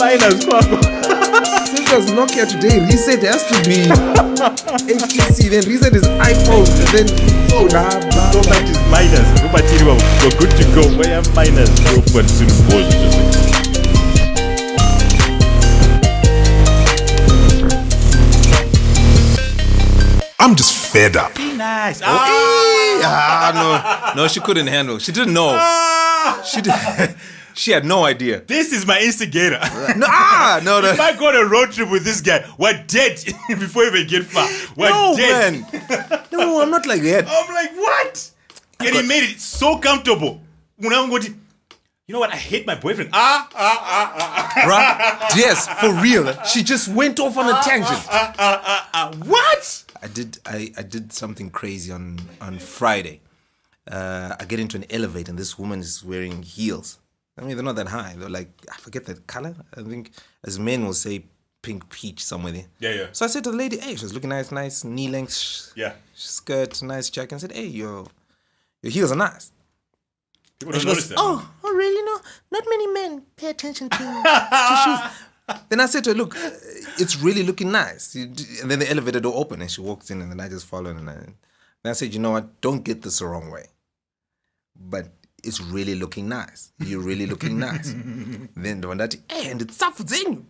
minus, Since there's Nokia today, reset has to be HTC, then reset is iPhone, then so much is minus. We're good to go. Where am minus? I'm just fed up. Be nice. No, she couldn't handle. She didn't know. She had no idea. This is my instigator. No. If I go on a road trip with this guy, we're dead before we even get far. We're dead. Man. No, I'm not like that. I'm like, what? And he made it so comfortable. When I'm going to, you know what? I hate my boyfriend. Bruh, yes, for real. She just went off on a tangent. What? I did something crazy on Friday. I get into an elevator and this woman is wearing heels. I mean, they're not that high. They're like, I forget the color. I think as men will say pink peach somewhere there. Yeah. So I said to the lady, hey, she was looking nice knee length. Skirt, nice jacket. I said, hey, your heels are nice. People don't notice that. Oh, really? No, not many men pay attention to shoes. Then I said to her, look, it's really looking nice. And then the elevator door opened and she walked in and then I just followed. And then I said, you know what? Don't get this the wrong way. But it's really looking nice. You're really looking nice. Then the one that, hey, and it's up for you.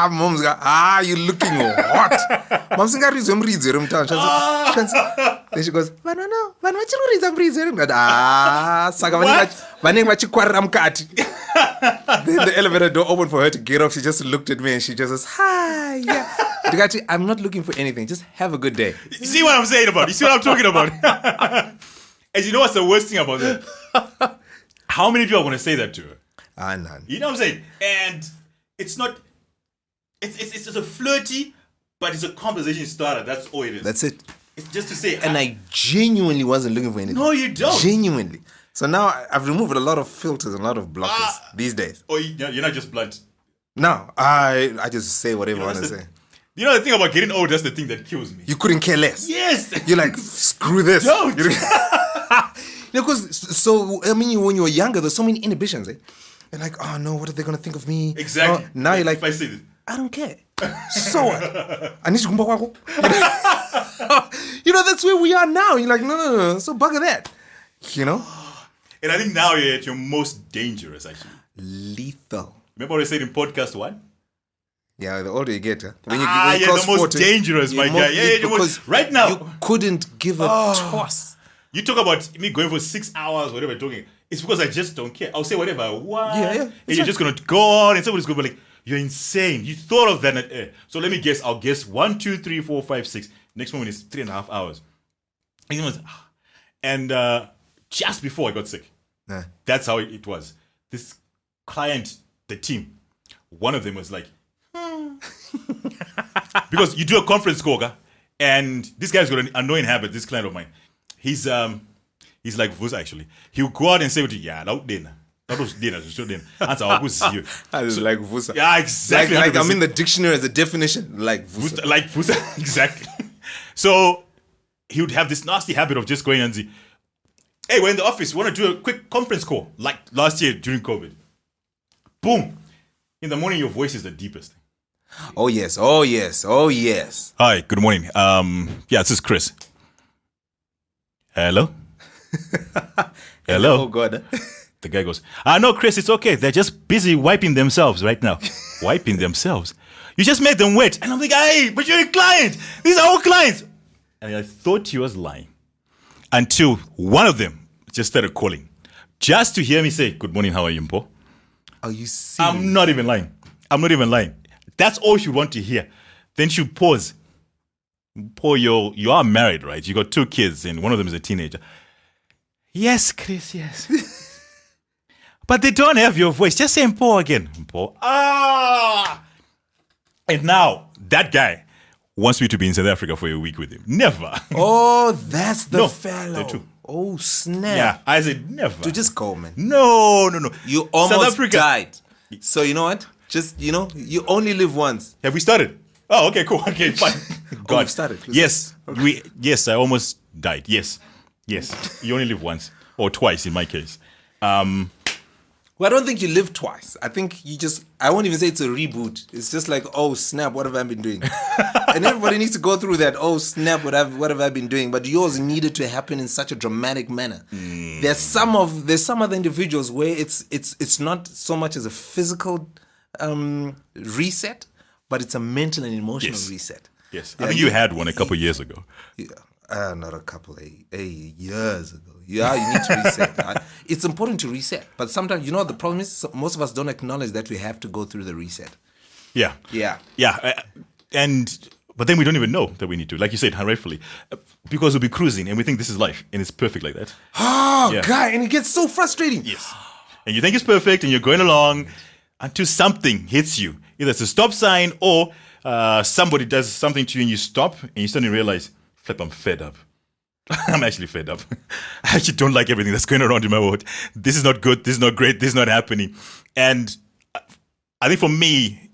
Mom's got, you're looking hot. Mom's got reason reason. Then she goes, what you reason? Then the elevator door opened for her to get off. She just looked at me and she just says, hi. Yeah. I'm not looking for anything. Just have a good day. You see what I'm saying about? You see what I'm talking about? And you know what's the worst thing about that? How many people are going to say that to her? None. You know what I'm saying? And it's not, it's just a flirty, but it's a conversation starter. That's all it is. That's it. It's just to say. And I genuinely wasn't looking for anything. No, you don't. Genuinely. So now I've removed a lot of filters and a lot of blockers these days. Oh, you're not just blunt. No, I just say whatever I want to say. You know the thing about getting old, that's the thing that kills me. You couldn't care less. Yes. You're like, screw this. Don't. Because, so, I mean, when you were younger, there's so many inhibitions, eh? You're like, oh no, what are they going to think of me? Exactly. Oh, now you're like, if I say this. I don't care. So what? I need to go. You know, that's where we are now. You're like, no. So bugger that. You know? And I think now you're at your most dangerous, actually. Lethal. Remember what I said in podcast 1? Yeah, the older you get, huh? When you you're the most 40, dangerous, my guy. Because right now. You couldn't give a toss. You talk about me going for 6 hours, whatever you're talking. It's because I just don't care. I'll say whatever I want. Yeah. And you're just going to go on and somebody's going to be like, you're insane. You thought of that. So let me guess. I'll guess 1, 2, 3, 4, 5, 6. Next moment is 3.5 hours. And just before I got sick, that's how it was. This client, the team, one of them was like, because you do a conference call, and this guy's got an annoying habit, this client of mine. He's like Vusa, actually. He'll go out and say, yeah, that dinner. That was dinner. Answer, I was you. I was like Vusa. Yeah, exactly. Like I'm in the dictionary as a definition, like Vusa. Like Vusa, exactly. So he would have this nasty habit of just going and say, hey, we're in the office. We want to do a quick conference call, like last year during COVID. Boom. In the morning, your voice is the deepest. Oh, yes. Hi, good morning. This is Chris. Hello? Hello? Oh, God. The guy goes, no, Chris, it's okay. They're just busy wiping themselves right now. Wiping themselves? You just made them wet. And I'm like, hey, but you're a client. These are all clients. And I thought he was lying. Until one of them just started calling. Just to hear me say, good morning, how are you, Mpo? Are you serious? I'm not even lying. That's all she want to hear. Then she'll pause. Mpo, you are married, right? You got 2 kids and one of them is a teenager. Yes, Chris, yes. But they don't have your voice. Just say Mpo again. Mpo. And now, that guy wants me to be in South Africa for a week with him. Never. Oh, that's the fellow. The 2. Oh, snap. Yeah, I said never. Dude, just go, man. No. You almost died. So you know what? Just, you only live once. Have we started? Oh, okay, cool. Okay, fine. God. We've started. Yes. Okay. Yes, I almost died. Yes. You only live once. Or twice in my case. Well, I don't think you live twice. I think I won't even say it's a reboot. It's just like, oh, snap, what have I been doing? And everybody needs to go through that, oh, snap, what have I been doing? But yours needed to happen in such a dramatic manner. There's some other individuals where it's not so much as a physical reset, but it's a mental and emotional reset. Yes. I think you had one a couple years ago. Yeah, not a couple, years ago. Yeah, you need to reset. It's important to reset. But sometimes, the problem is most of us don't acknowledge that we have to go through the reset. Yeah. Yeah. Yeah. But then we don't even know that we need to, like you said, rightfully, because we'll be cruising and we think this is life and it's perfect like that. Oh, guy, and it gets so frustrating. Yes. And you think it's perfect and you're going along until something hits you. Either it's a stop sign or somebody does something to you and you stop and you suddenly realize, flip, I'm fed up. I'm actually fed up. I actually don't like everything that's going around in my world. This is not good. This is not great. This is not happening. And I think for me,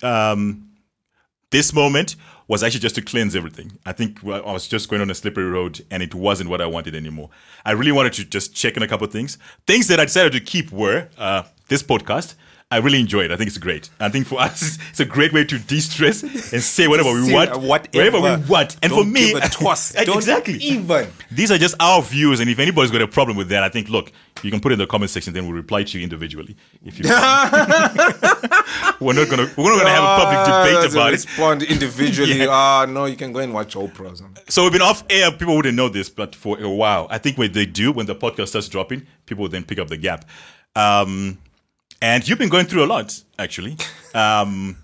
this moment was actually just to cleanse everything. I think I was just going on a slippery road and it wasn't what I wanted anymore. I really wanted to just check on a couple of things. Things that I decided to keep were this podcast. I really enjoy it. I think it's great. I think for us, it's a great way to de-stress and say whatever we want, whatever we want. And don't for me, give a toss. Exactly. Even. These are just our views, and if anybody's got a problem with that, I think, look, you can put it in the comment section, then we'll reply to you individually. If you, we're not gonna have a public debate about it. Respond individually. No, you can go and watch Oprah or something. So we've been off air. People wouldn't know this, but for a while, I think when they do, when the podcast starts dropping, people will then pick up the gap. And you've been going through a lot, actually. While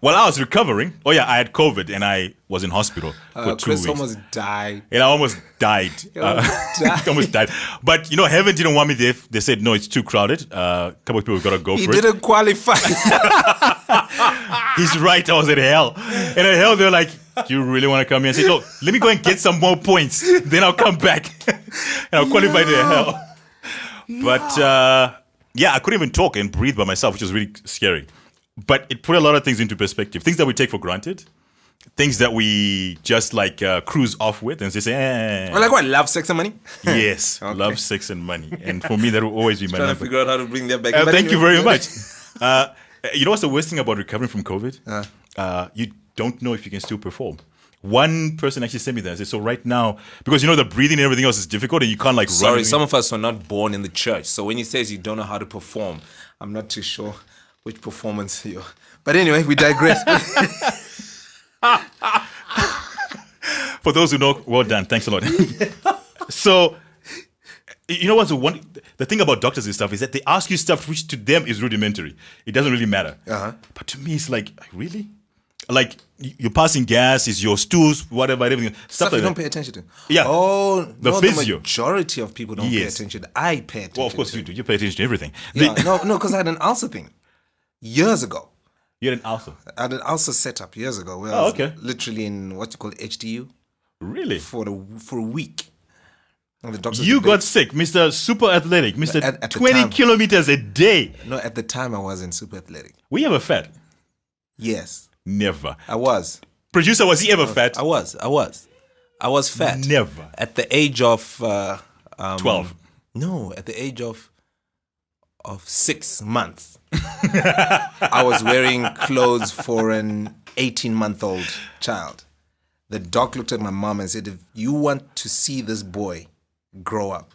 I was recovering, I had COVID and I was in hospital for 2 Chris weeks. almost died. And I almost died. Almost died. But, heaven didn't want me there. They said, no, it's too crowded. A couple of people got to go He for it. didn't qualify. He's right. I was at hell. And at hell, they're like, do you really want to come here? I said, look, let me go and get some more points. Then I'll come back. And I'll qualify to hell. But... I couldn't even talk and breathe by myself, which was really scary. But it put a lot of things into perspective. Things that we take for granted. Things that we just cruise off with and say, Well, like what? Love, sex, and money? Yes. Okay. Love, sex, and money. And for me, that will always be my Trying number. to figure out how to bring that back. Thank you very much. You know what's the worst thing about recovering from COVID? You don't know if you can still perform. One person actually sent me that. I said, so right now, because the breathing and everything else is difficult and you can't run. Sorry, some of us are not born in the church. So when he says you don't know how to perform, I'm not too sure which performance you're... But anyway, we digress. For those who know, well done. Thanks a lot. So, you know what's the thing about doctors and stuff is that they ask you stuff which to them is rudimentary. It doesn't really matter. But to me, it's like, really? Like, you're passing gas, is your stools, whatever, everything. Stuff like you don't that. pay attention to. Yeah. Oh, The physio. The majority of people don't pay attention. I pay attention. Well, of course you do. You pay attention to everything. Yeah, no, because I had an ulcer thing years ago. You had an ulcer? I had an ulcer set up years ago. Where I was literally in what you call HDU. Really? For a week. And the doctors You got sick, Mr. Super Athletic, Mr. At 20 kilometers a day. No, at the time I wasn't super athletic. Were you ever fat? Yes. Never. I was. Producer, was he ever fat? I was fat. Never. At the age of 12. No, at the age of 6 months. I was wearing clothes for an 18-month-old child. The doc looked at my mom and said, if you want to see this boy grow up,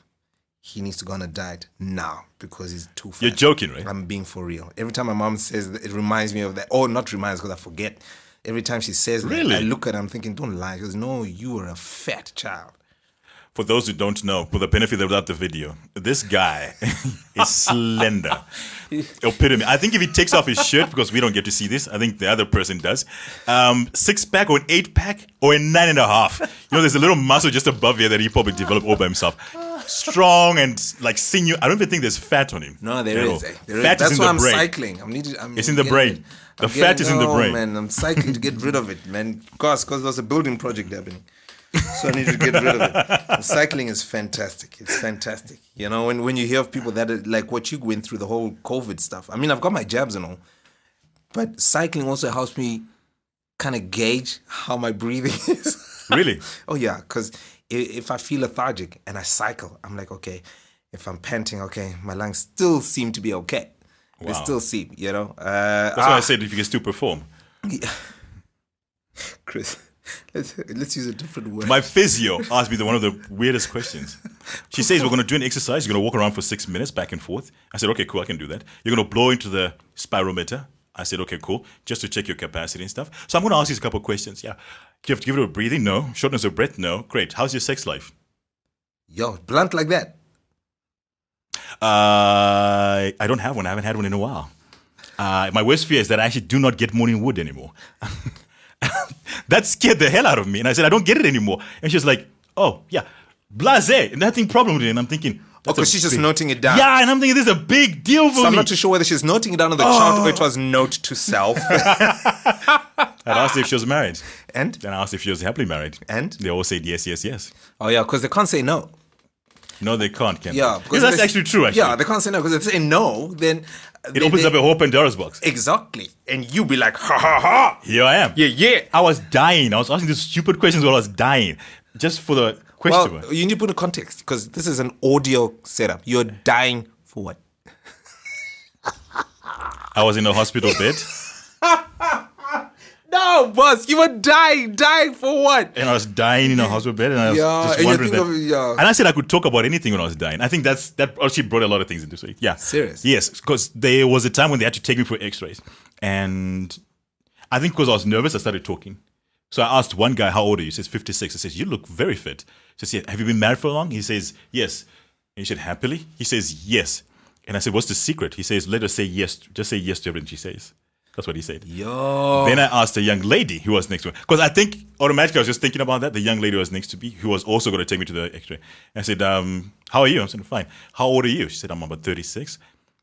he needs to go on a diet now because he's too fat. You're joking, right? I'm being for real. Every time my mom says that, it reminds me of that. Oh, not reminds because I forget. Every time she says Really? that, I look at her, I'm thinking, don't lie. She goes, no, you are a fat child. For those who don't know, for the benefit without the video, this guy is slender. Epitome. I think if he takes off his shirt, because we don't get to see this, I think the other person does, 6-pack or an 8-pack or a 9.5. There's a little muscle just above here that he probably developed all by himself. Strong and like sinew. I don't even think there's fat on him. No, there is. Fat That's is in why the I'm brain. cycling. It's in the brain. The fat is in the brain. Man, I'm cycling to get rid of it, man. Because there's a building project happening. So I need to get rid of it. And cycling is fantastic. It's fantastic. When you hear of people that are like what you went through, the whole COVID stuff. I mean, I've got my jabs and all. But cycling also helps me kind of gauge how my breathing is. Really? Oh, yeah. Because if I feel lethargic and I cycle, I'm like, okay, if I'm panting, okay, my lungs still seem to be okay. They Wow. still seep, you know. That's why I said if you can still perform. Chris, let's use a different word. My physio asked me one of the weirdest questions. She says, we're going to do an exercise. You're going to walk around for 6 minutes back and forth. I said, okay, cool, I can do that. You're going to blow into the spirometer. I said, okay, cool, just to check your capacity and stuff. So I'm going to ask you a couple of questions. Yeah. You have to give it a breathing? No. Shortness of breath? No. Great. How's your sex life? Yo, blunt like that. I don't have one. I haven't had one in a while. My worst fear is that I actually do not get morning wood anymore. That scared the hell out of me. And I said, I don't get it anymore. And she was like, oh, yeah, blasé, nothing problem with it. And I'm thinking, Okay, she's just noting it down. yeah, and I'm thinking this is a big deal for So me. I'm not too sure whether she's noting it down on the chart or it was note to self. I asked if she was married. And? Then I asked if she was happily married. And? They all said yes, yes, yes. Oh, yeah, because they can't say no. No, they can't, can Yeah. they? Because that's actually true, actually. Yeah, they can't say no because if they say no, then... It opens up a whole Pandora's box. Exactly. And you be like, ha, ha, ha. Here I am. Yeah, yeah. I was dying. I was asking these stupid questions while I was dying. Just for the question. Well, you need to put in context because this is an audio setup. You're dying for what? I was in a hospital bed. No, boss, you were dying for what? And I was dying in a hospital bed, and I was Yeah, just and you wondering think that. of- yeah. And I said I could talk about anything when I was dying. I think that actually brought a lot of things into it. Yeah, Serious? Yes, because there was a time when they had to take me for X-rays, and I think because I was nervous, I started talking. So I asked one guy, "How old are you?" He says, 56. I says, "You look very fit." He says, "Yeah, have you been married for long?" He says, "Yes." And he said, "Happily?" He says, "Yes." And I said, "What's the secret?" He says, "Let her say yes. Just say yes to everything she says." That's what he said. Yo. Then I asked a young lady who was next to me, because I think automatically I was just thinking about that. The young lady who was next to me, who was also going to take me to the X-ray. I said, "How are you?" I said, "Fine." "How old are you?" She said, "I'm about 36.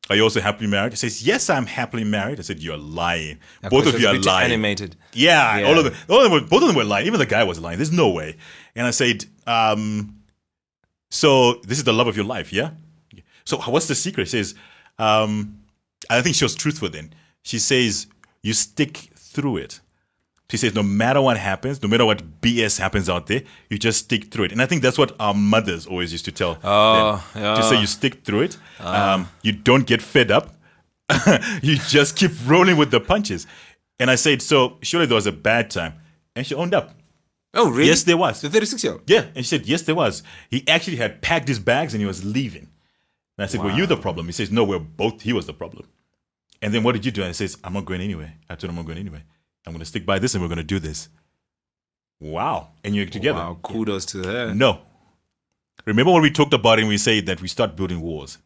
"Are you also happily married?" He says, "Yes, I'm happily married." I said, "You're lying. Both of you are lying." Animated. Yeah, Yeah. all of them. Both of them were lying. Even the guy was lying. There's no way. And I said, "So this is the love of your life, yeah? So what's the secret?" She says, I think she was truthful then. She says, "You stick through it." She says, no matter what happens, no matter what BS happens out there, you just stick through it. And I think that's what our mothers always used to tell them. yeah. To say you stick through it. You don't get fed up. You just keep rolling with the punches. And I said, so surely there was a bad time. And she owned up. Oh, really? Yes, there was. The 36-year-old? Yeah. And she said, yes, there was. He actually had packed his bags and he was leaving. And I said, were you the problem? He says, no, he was the problem. And then what did you do? And I says, I'm not going anywhere. I told him I'm not going anywhere. I'm going to stick by this and we're going to do this. Wow. And you're together. Wow, kudos to her. No. Remember when we talked about it and we said that we start building walls?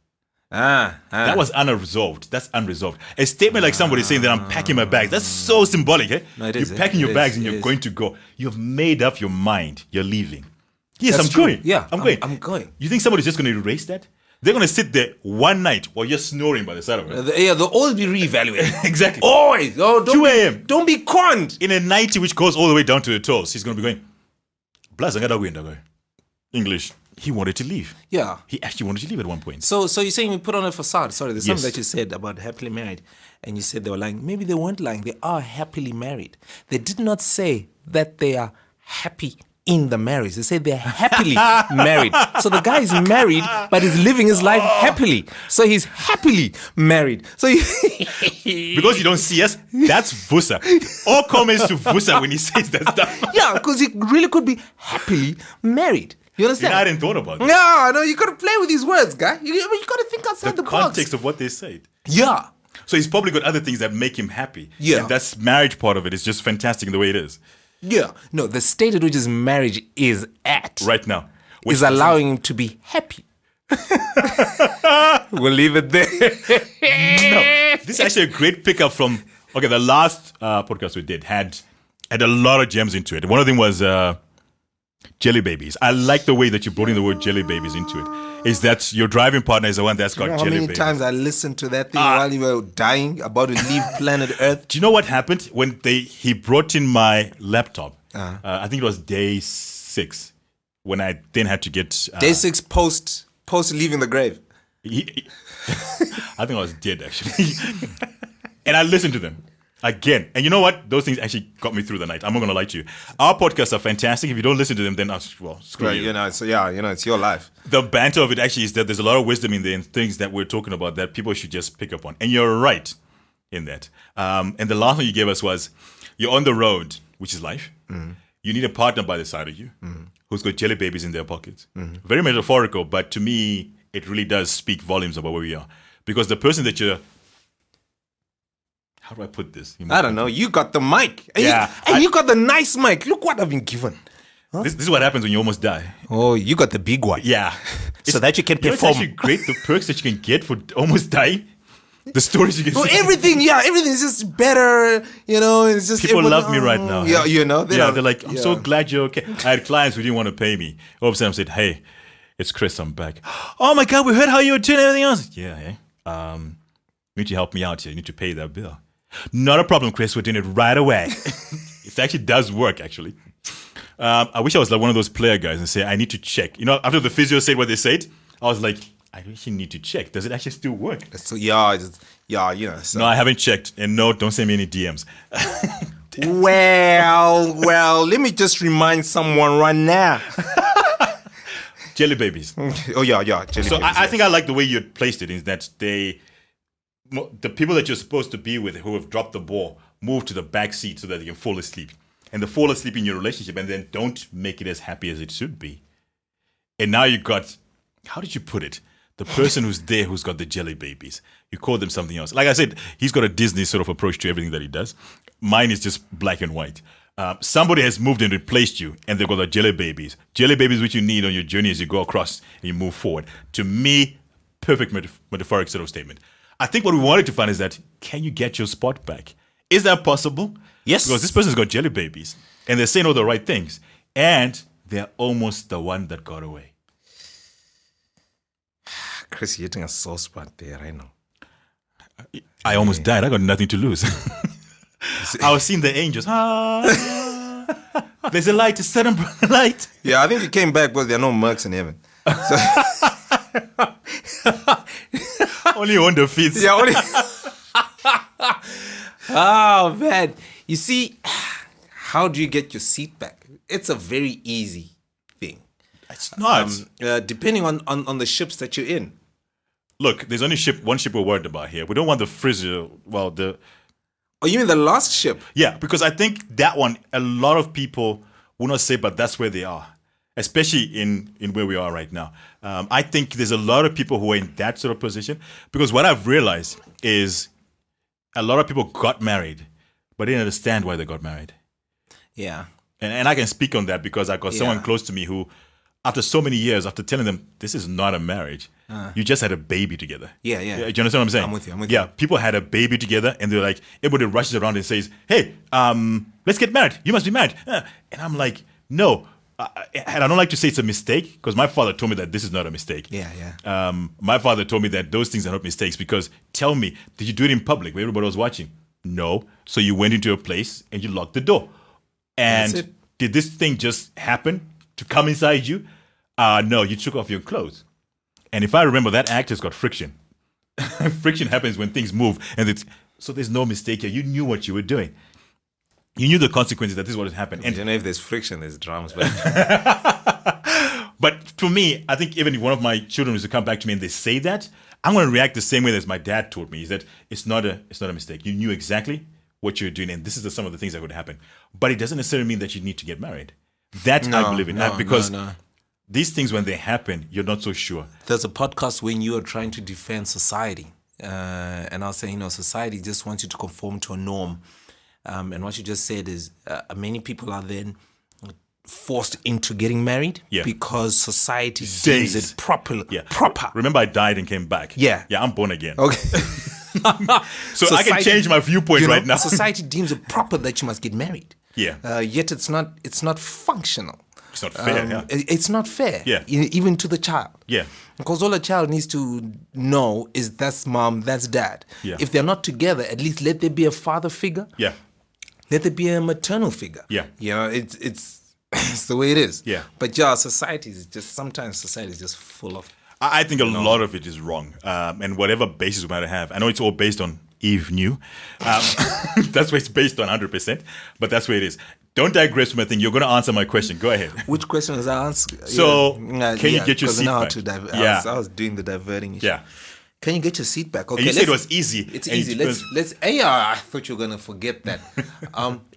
That was unresolved. That's unresolved. A statement like somebody saying that I'm packing my bags, that's so symbolic. Eh? No, it is, You're packing it your is, bags and it you're is. going to go. You've made up your mind. You're leaving. Yes, That's I'm true. going. Yeah, I'm going. I'm going. You think somebody's just going to erase that? They're going to sit there one night while you're snoring by the side of her. They'll always be reevaluated. Exactly. Always. Oh, 2 a.m. Don't be conned. In a 90 which goes all the way down to the toes, he's going to be going, "Blaz, I gotta go." English. He wanted to leave. Yeah. He actually wanted to leave at one point. So you're saying we put on a facade. Sorry, there's something Yes. that you said about happily married. And you said they were lying. Maybe they weren't lying. They are happily married. They did not say that they are happy in the marriage. They say they're happily married. So the guy is married, but is living his life happily. So he's happily married. So Because you don't see us, that's Vusa. All comments to Vusa when he says that stuff. yeah, because he really could be happily married. You You understand? know, I hadn't thought about it. No, you gotta play with these words, guy. You gotta think outside The the box. context of what they said. Yeah. So he's probably got other things that make him happy. Yeah. And that's marriage part of it. It's just fantastic in the way it is Yeah. No, the state at which his marriage is at right now. is allowing him to be happy. We'll leave it there. No, this is actually a great pickup from, the last podcast we did had a lot of gems into it. One of them was jelly babies. I like the way that you brought in the word jelly babies into it. Is that your driving partner is the one that's got How jelly many babies. times I listened to that thing while you were dying, about to leave planet Earth? Do you know what happened when he brought in my laptop? I think it was day 6 when I then had to get Day 6 post leaving the grave. I think I was dead actually, and I listened to them. Again. And you know what? Those things actually got me through the night. I'm not going to lie to you. Our podcasts are screw Right, you. you know, it's it's your life. The banter of it actually is that there's a lot of wisdom in there and things that we're talking about that people should just pick up on. And you're right in that. And the last one you gave us was you're on the road, which is life. You need a partner by the side of you who's got jelly babies in their pockets. Very metaphorical, but to me, it really does speak volumes about where we are. Because the person that you're... How do I put this? I don't know. You got the mic. And you got the nice mic. Look what I've been given. Huh? This is what happens when you almost die. Oh, you got the big one. Yeah. So that you can It's perform. actually great, the perks that you can get for almost dying. The stories you can No, see. everything's just better. You know, it's just People love me right now. Yeah, you know. They're like, I'm so glad you're okay. I had clients who didn't want to pay me. All of a sudden I said, hey, it's Chris, I'm back. Oh my God, we heard how you were doing everything else. Yeah, you need to help me out here. You need to pay that bill. Not a problem, Chris. We're doing it right away. It actually does work, actually. I wish I was like one of those player guys and say, I need to check. You know, after the physio said what they said, I was like, I actually need to check. Does it actually still work? So, you know. So. No, I haven't checked. And no, don't send me any DMs. Well, let me just remind someone right now. Jelly babies. Oh, yeah. Jelly So babies, I think I like the way you had placed it is that the people that you're supposed to be with who have dropped the ball move to the back seat so that they can fall asleep. And they fall asleep in your relationship and then don't make it as happy as it should be. And now you got, how did you put it? The person who's there who's got the jelly babies. You call them something else. Like I said, he's got a Disney sort of approach to everything that he does. Mine is just black and white. Somebody has moved and replaced you, and they've got the jelly babies. Jelly babies, which you need on your journey as you go across and you move forward. To me, perfect metaphoric sort of statement. I think what we wanted to find is that, can you get your spot back? Is that possible? Yes. Because this person's got jelly babies, and they're saying all the right things, and they're almost the one that got away. Chris, you're hitting a sore spot there right now. I almost died. I got nothing to lose. I was seeing the angels. There's a light, a certain light. Yeah, I think you came back because there are no mercs in heaven. So, Only on the feet. yeah, only. Oh, man. You see, how do you get your seat back? It's a very easy thing. It's not. Depending on the ships that you're in. Look, there's only one ship we're worried about here. We don't want the frizzer. Well, Oh, you mean the last ship? yeah, because I think that one, a lot of people will not say, but that's where they are, especially in where we are right now. I think there's a lot of people who are in that sort of position because what I've realized is a lot of people got married, but didn't understand why they got married. Yeah. And I can speak on that because I got someone Yeah. close to me who, after so many years, after telling them, this is not a marriage, you just had a baby together. Yeah. Do you understand what I'm saying? I'm with you. Yeah, people had a baby together and they're like, everybody rushes around and says, hey, let's get married. You must be married. And I'm like, no. And I don't like to say it's a mistake because my father told me that this is not a mistake. Yeah. My father told me that those things are not mistakes because tell me, did you do it in public where everybody was watching? No. So you went into a place and you locked the door. That's And it. did this thing just happen to come inside you? No, you took off your clothes. And if I remember, that act has got friction. Friction happens when things move. So there's no mistake here. You knew what you were doing. You knew the consequences that this is what had happened. And you know, if there's friction, there's drums. But But for me, I think even if one of my children was to come back to me and they say that, I'm going to react the same way as my dad taught me. Is that it's not a mistake. You knew exactly what you were doing, and this is some of the things that would happen. But it doesn't necessarily mean that you need to get married. That I believe in. Because these things, when they happen, you're not so sure. there's a podcast when you are trying to defend society. And I was saying, society just wants you to conform to a norm. And what you just said is many people are then forced into getting married because society deems it proper. Remember, I died and came back. Yeah, I'm born again. Okay. So I can change my viewpoint right now. Society deems it proper that you must get married. Yeah. Yet it's not functional. It's not fair. It's not fair. Yeah. Even to the child. Yeah. Because all a child needs to know is that's mom, that's dad. Yeah. If they're not together, at least let there be a father figure. Yeah. Let there be a maternal figure. Yeah. You know, it's it's the way it is. Yeah. But society is just full of. I think a lot of it is wrong. And whatever basis we might have, I know it's all based on Eve knew. That's what it's based on 100%, but that's where it is. Don't digress from my thing. You're going to answer my question. Go ahead. Which question was I answering? So, can you get your 'cause I seat know how back? to I was doing the diverting issue. Yeah. Can you get your seat back? Okay, And you said it was easy. It's And easy. Let's. I thought you were gonna forget that.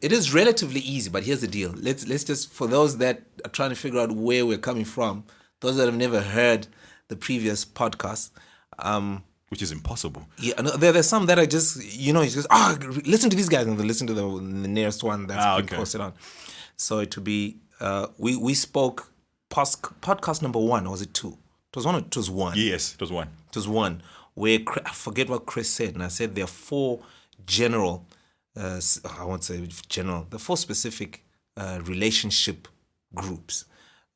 It is relatively easy, but here's the deal. Let's just, for those that are trying to figure out where we're coming from, those that have never heard the previous podcast, Which is impossible. yeah, no, there's some that are just you just listen to these guys and they listen to the nearest one that's been okay. posted on. So it would be we spoke podcast number 1, or was it 2? It was one. It was one. Yes, it was one. It was one where I forget what Chris said, and I said there are 4 general. I won't say general. The 4 specific relationship groups.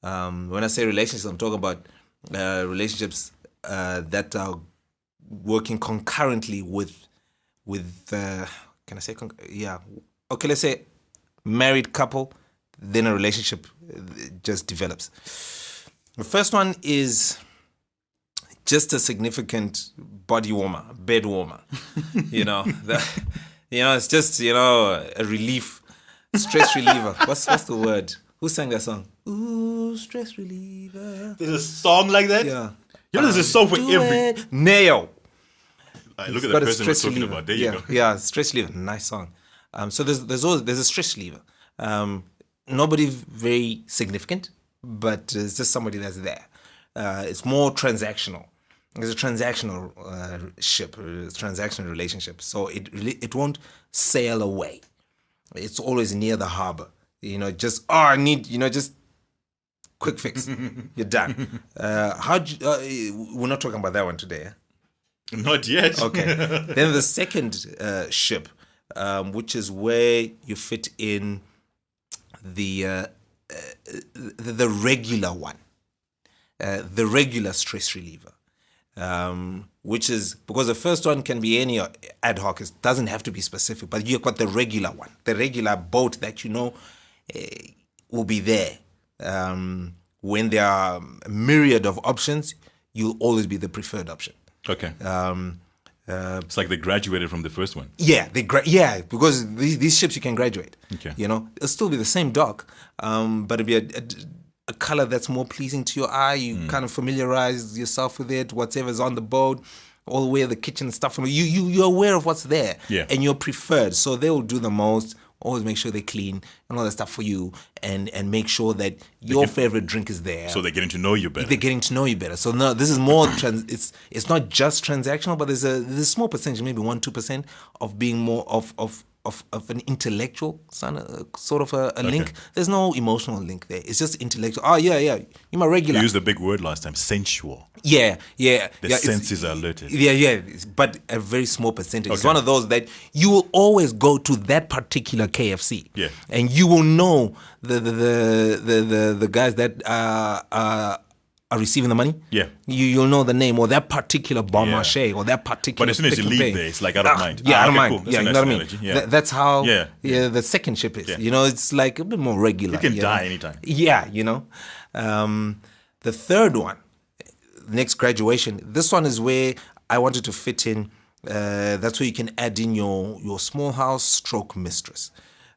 When I say relationships, I'm talking about relationships that are working concurrently with. Can I say? Okay, let's say married couple. Then a relationship just develops. The first one is just a significant body warmer, bed warmer. It's just a relief, stress reliever. What's the word? Who sang that song? Ooh, stress reliever. There's a song like that? Yeah. There's a song for every... Nail. Look at the person we're talking about. There you go. Yeah, stress reliever. Nice song. So there's a stress reliever. Nobody very significant, but it's just somebody that's there. It's more transactional. It's a transactional ship, a transactional relationship. So it won't sail away. It's always near the harbor. I need, just quick fix. You're done. We're not talking about that one today. Not yet. Okay. Then the second ship, which is where you fit in the regular one, the regular stress reliever, which is because the first one can be any ad hoc. It doesn't have to be specific, but you've got the regular one, the regular boat that will be there. When there are a myriad of options, you'll always be the preferred option. Okay. It's like they graduated from the first one. Yeah, because these ships you can graduate. Okay. It'll still be the same dock, but it'll be a color that's more pleasing to your eye. You kind of familiarize yourself with it, whatever's on the boat, all the way to the kitchen stuff. You're aware of what's there, and you're preferred. So they will do the most. Always make sure they're clean and all that stuff for you, and make sure that your favorite drink is there. So they're getting to know you better. They're getting to know you better. So no, this is more. It's not just transactional, but there's a small percentage, maybe 1-2%, of being more of an intellectual sort of a link. There's no emotional link there. It's just intellectual. Oh yeah, you're my regular. You used the big word last time, sensual. Yeah. The senses are alerted. Yeah, but a very small percentage. It's one of those that you will always go to that particular KFC. Yeah. And you will know the guys that are receiving the money. Yeah. You'll know the name or that particular bon marché or that particular. But as soon as you leave there, it's like out of mind. Yeah, out of okay, mind. cool. That's Yeah, a you nice know what I mean? analogy. Yeah. That's how Yeah. the second ship is. Yeah. It's like a bit more regular. You can die anytime. Yeah, the third one, next graduation, this one is where I wanted to fit in. That's where you can add in your small house stroke mistress.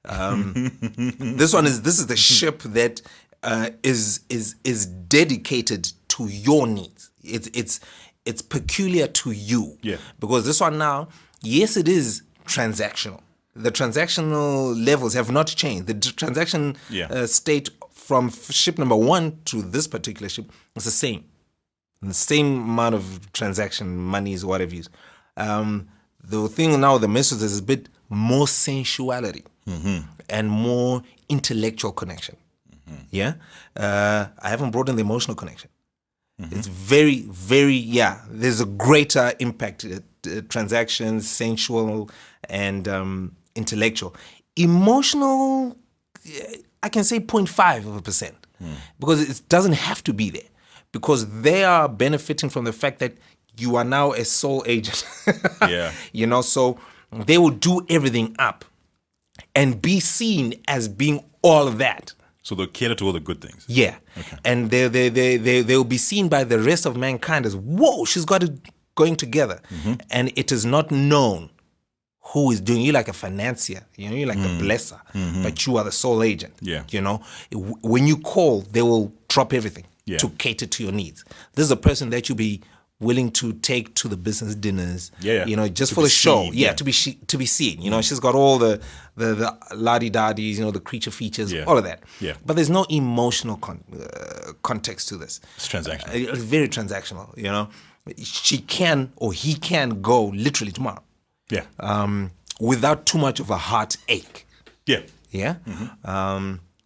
This is the ship that is dedicated to your needs. It's peculiar to you. Yeah. Because this one now, yes, it is transactional. The transactional levels have not changed. The transaction state from ship number 1 to this particular ship is the same. The same amount of transaction monies, whatever you use. The thing now with the mistress is a bit more sensuality and more intellectual connection. Yeah, I haven't brought in the emotional connection. It's very, very, there's a greater impact. Transactions, sensual, and intellectual. Emotional, I can say 0.5%, because it doesn't have to be there, because they are benefiting from the fact that you are now a sole agent. So they will do everything up and be seen as being all of that. So they'll cater to all the good things. Yeah. Okay. And they'll be seen by the rest of mankind as, whoa, she's got it going together. And it is not known who is doing, you're like a financier, you're like the blesser, but you are the sole agent. Yeah. When you call, they will drop everything Yeah. to cater to your needs. This is a person that you'll be willing to take to the business dinners, just To for be the show, seen, yeah. to be seen. She's got all the la-di-da-dis, the creature features, all of that. Yeah. But there's no emotional context to this. It's transactional. It's very transactional. She can or he can go literally tomorrow. Yeah. Without too much of a heartache. Yeah. Yeah.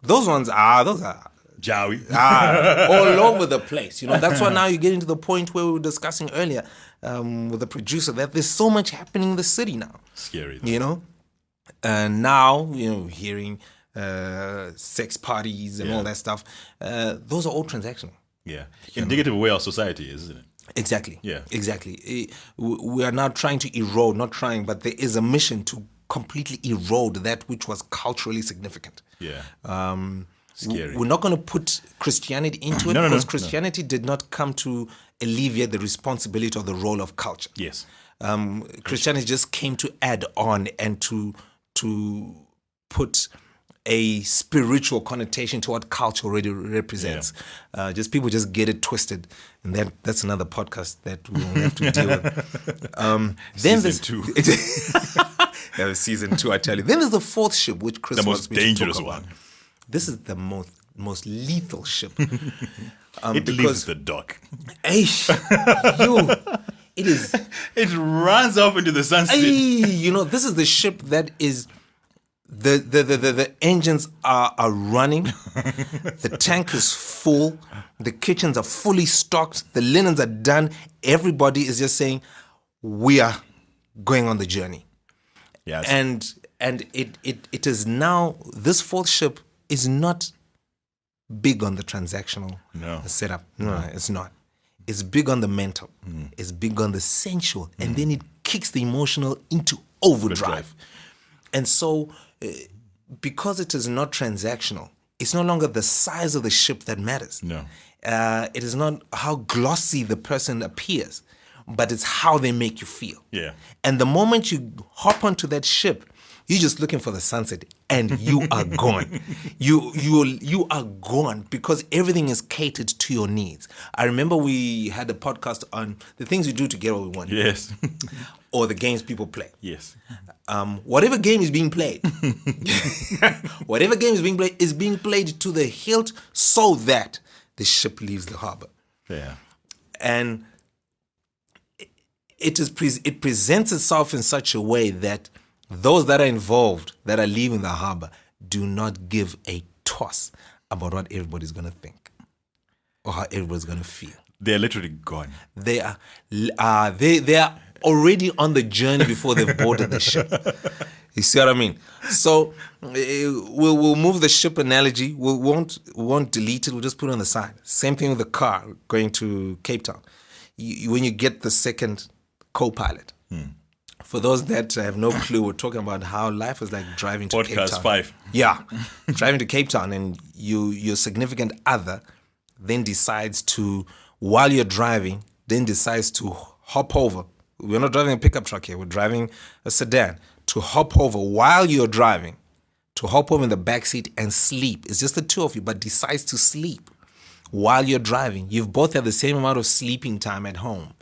Those are Jowie. all over the place. That's why now you get into the point where we were discussing earlier with the producer that there's so much happening in the city now. Scary. And now, hearing sex parties and all that stuff, those are all transactional. Yeah. Indicative of where our society is, isn't it? Exactly. Yeah. Exactly. We are now trying to erode, not trying, but there is a mission to completely erode that which was culturally significant. Yeah. We're not going to put Christianity into it because Christianity did not come to alleviate the responsibility or the role of culture. Yes. Christianity just came to add on and to put a spiritual connotation to what culture already represents. Just people just get it twisted, and that's another podcast that we will have to deal with. Then Season 2. Season 2, I tell you. Then there's the fourth ship, which Chris The wants most me to dangerous talk about. one. This is the most lethal ship. It leaves the dock. It is. It runs off into the sunset. This is the ship that is. The engines are running. The tank is full. The kitchens are fully stocked. The linens are done. Everybody is just saying, we are going on the journey. Yes. And it is now, this fourth ship is not big on the transactional setup. No, it's not. It's big on the mental. It's big on the sensual. And then it kicks the emotional into overdrive. And so, because it is not transactional, it's no longer the size of the ship that matters. No. It is not how glossy the person appears, but it's how they make you feel. Yeah. And the moment you hop onto that ship, you're just looking for the sunset, and you are gone. You are gone because everything is catered to your needs. I remember we had a podcast on the things we do to get what we want. Yes. Or the games people play. Yes. Whatever game is being played, is being played to the hilt so that the ship leaves the harbor. Yeah. And it presents itself in such a way that those that are involved, that are leaving the harbor, do not give a toss about what everybody's going to think or how everybody's going to feel. They're literally gone. They are already on the journey before they've boarded the ship. You see what I mean? So we'll move the ship analogy. We won't delete it. We'll just put it on the side. Same thing with the car going to Cape Town. When you get the second co-pilot. For those that have no clue, we're talking about how life is like driving to Cape Town. Podcast 5. Yeah, driving to Cape Town, and your significant other then decides to, while you're driving, decides to hop over. We're not driving a pickup truck here. We're driving a sedan. To hop over while you're driving, to hop over in the back seat and sleep. It's just the two of you, but decides to sleep while you're driving. You've both had the same amount of sleeping time at home,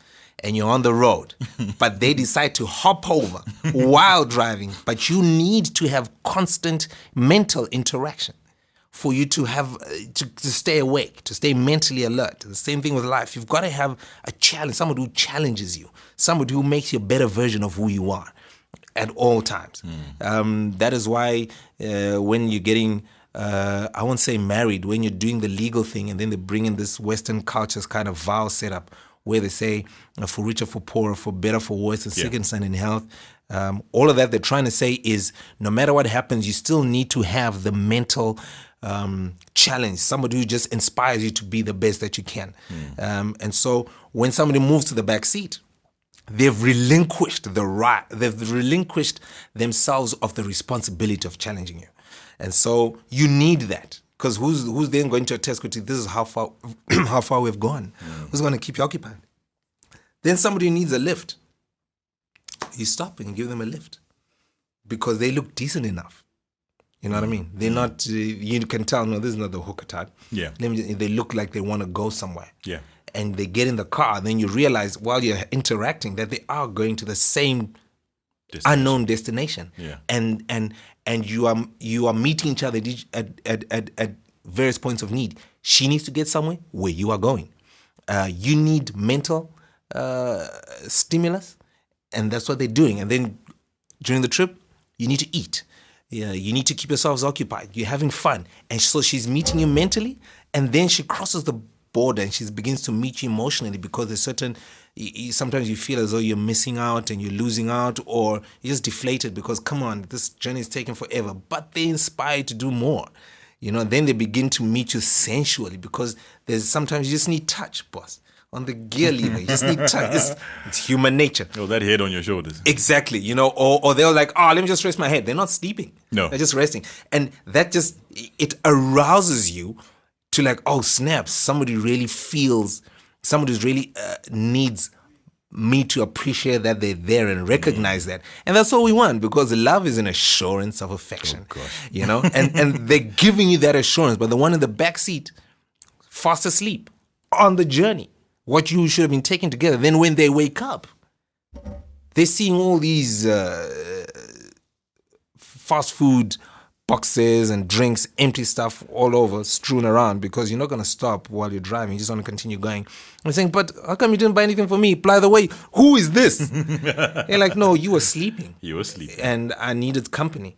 and you're on the road, but they decide to hop over while driving. But you need to have constant mental interaction for you to have to stay awake, to stay mentally alert. The same thing with life. You've got to have a challenge, somebody who challenges you, somebody who makes you a better version of who you are at all times. That is why when you're getting, I won't say married, when you're doing the legal thing and then they bring in this Western culture's kind of vow setup where they say for richer, for poorer, for better, for worse, and sick and sound in health. All of that they're trying to say is no matter what happens, you still need to have the mental challenge, somebody who just inspires you to be the best that you can. And so when somebody moves to the back seat, they've relinquished they've relinquished themselves of the responsibility of challenging you. And so you need that, because who's then going to attest to this is how far how far we've gone? Who's going to keep you occupied? Then somebody needs a lift. You stop and give them a lift. because they look decent enough. You know what I mean? They're not. You can tell. No, this is not the hooker type. Yeah. They look like they want to go somewhere. Yeah. And they get in the car. Then you realize while you're interacting that they are going to the same unknown destination. Yeah. And you are meeting each other at various points of need. She needs to get somewhere where you are going. You need mental stimulus, and that's what they're doing. And then during the trip, you need to eat. Yeah, you need to keep yourselves occupied. You're having fun. And so she's meeting you mentally, and then she crosses the border and she begins to meet you emotionally, because there's certain, sometimes you feel as though you're missing out and you're losing out, or you're just deflated because, come on, this journey is taking forever. But they're inspired to do more. Then they begin to meet you sensually, because there's sometimes you just need touch, boss. On the gear lever, you just need touch. It's human nature. Oh, that head on your shoulders. Exactly, or they're like, oh, let me just rest my head. They're not sleeping. No. They're just resting. And that just, it arouses you to like, oh, snap, somebody really needs me to appreciate that they're there and recognize that. And that's all we want, because love is an assurance of affection. Oh, gosh. And they're giving you that assurance, but the one in the back seat, fast asleep on the journey. What you should have been taking together. Then when they wake up, they're seeing all these fast food boxes and drinks, empty stuff all over, strewn around, because you're not going to stop while you're driving. You just want to continue going. I'm saying, but how come you didn't buy anything for me? By the way, who is this? They're like, no, you were sleeping. You were sleeping. And I needed company.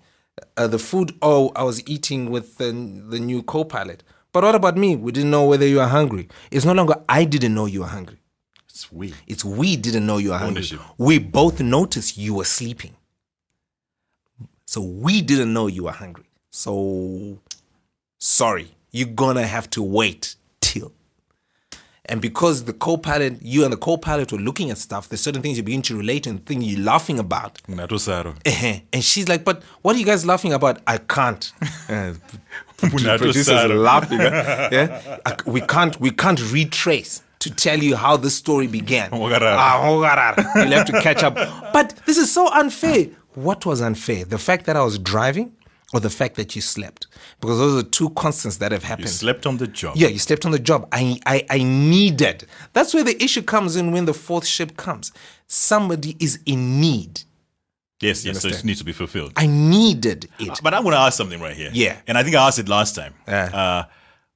The food, I was eating with the new co-pilot. But what about me? We didn't know whether you were hungry. It's no longer I didn't know you were hungry. It's we. It's we didn't know you were hungry. Ownership. We both noticed you were sleeping. So we didn't know you were hungry. So, sorry, you're going to have to wait till. And because you and the co-pilot were looking at stuff, there's certain things you begin to relate and things you're laughing about. And she's like, but what are you guys laughing about? I can't. Producer's laughing. Yeah? We can't retrace to tell you how the story began. You'll have to catch up. But this is so unfair. What was unfair? The fact that I was driving, or the fact that you slept? Because those are two constants that have happened. You slept on the job. Yeah, you slept on the job. I needed. That's where the issue comes in when the fourth ship comes. Somebody is in need. Yes, so it needs to be fulfilled. I needed it. But I'm going to ask something right here. Yeah. And I think I asked it last time.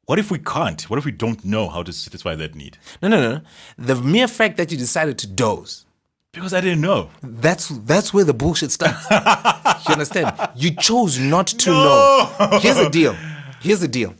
What if we can't? What if we don't know how to satisfy that need? No. The mere fact that you decided to doze. Because I didn't know. That's where the bullshit starts. You understand? You chose not to know. Here's the deal.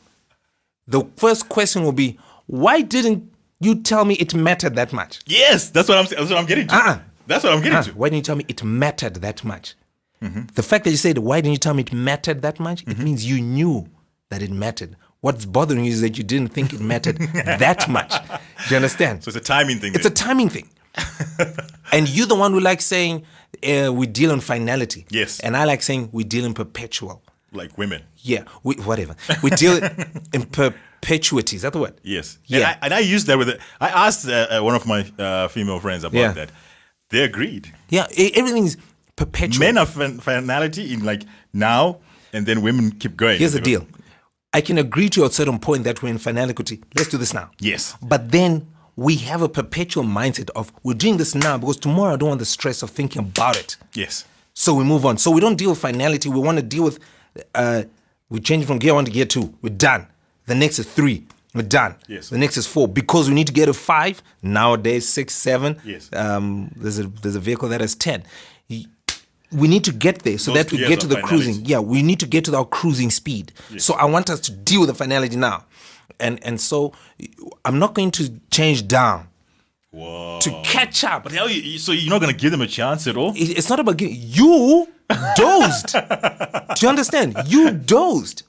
The first question will be, why didn't you tell me it mattered that much? Yes, that's what I'm getting to. That's what I'm getting to. Why didn't you tell me it mattered that much? Mm-hmm. The fact that you said, why didn't you tell me it mattered that much? Mm-hmm. It means you knew that it mattered. What's bothering you is that you didn't think it mattered that much. Do you understand? So it's a timing thing. It's a timing thing. And you're the one who likes saying we deal in finality. Yes. And I like saying we deal in perpetual. Like women. Yeah, whatever. We deal in perpetuity. Is that the word? Yes. Yeah. And I used that with it. I asked one of my female friends about that. They agreed. Yeah, everything's perpetual. Men are finality in like now, and then women keep going. Here's the deal. I can agree to you at a certain point that we're in finality. Let's do this now. Yes. But then we have a perpetual mindset of we're doing this now because tomorrow I don't want the stress of thinking about it. Yes. So we move on. So we don't deal with finality. We want to deal with, we change from gear 1 to gear 2. We're done. The next is 3. We're done. Yes. The next is 4. Because we need to get to 5. Nowadays, 6, 7. Yes. There's a vehicle that has 10. We need to get there so that we get to the cruising. Yeah, we need to get to our cruising speed. Yes. So I want us to deal with the finality now. And so I'm not going to change down. Whoa. To catch up. But so you're not going to give them a chance at all? It's not about giving. You dozed. Do you understand? You dozed.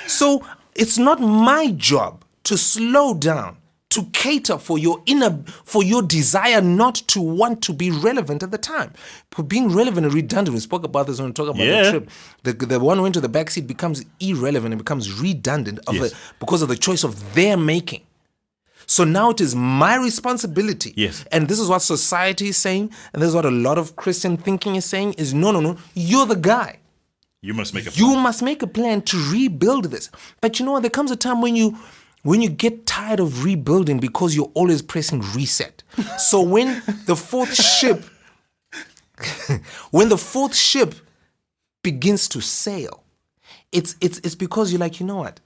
So it's not my job to slow down, to cater for your desire not to want to be relevant at the time. For being relevant and redundant, we spoke about this when we talked about the trip. The one who went to the backseat becomes irrelevant and becomes redundant because of the choice of their making. So now it is my responsibility. Yes. And this is what society is saying, and this is what a lot of Christian thinking is saying, is no, you're the guy. You must make a You must make a plan to rebuild this. But you know what? There comes a time when you get tired of rebuilding because you're always pressing reset. So when the fourth ship begins to sail, it's because you're like, you know what?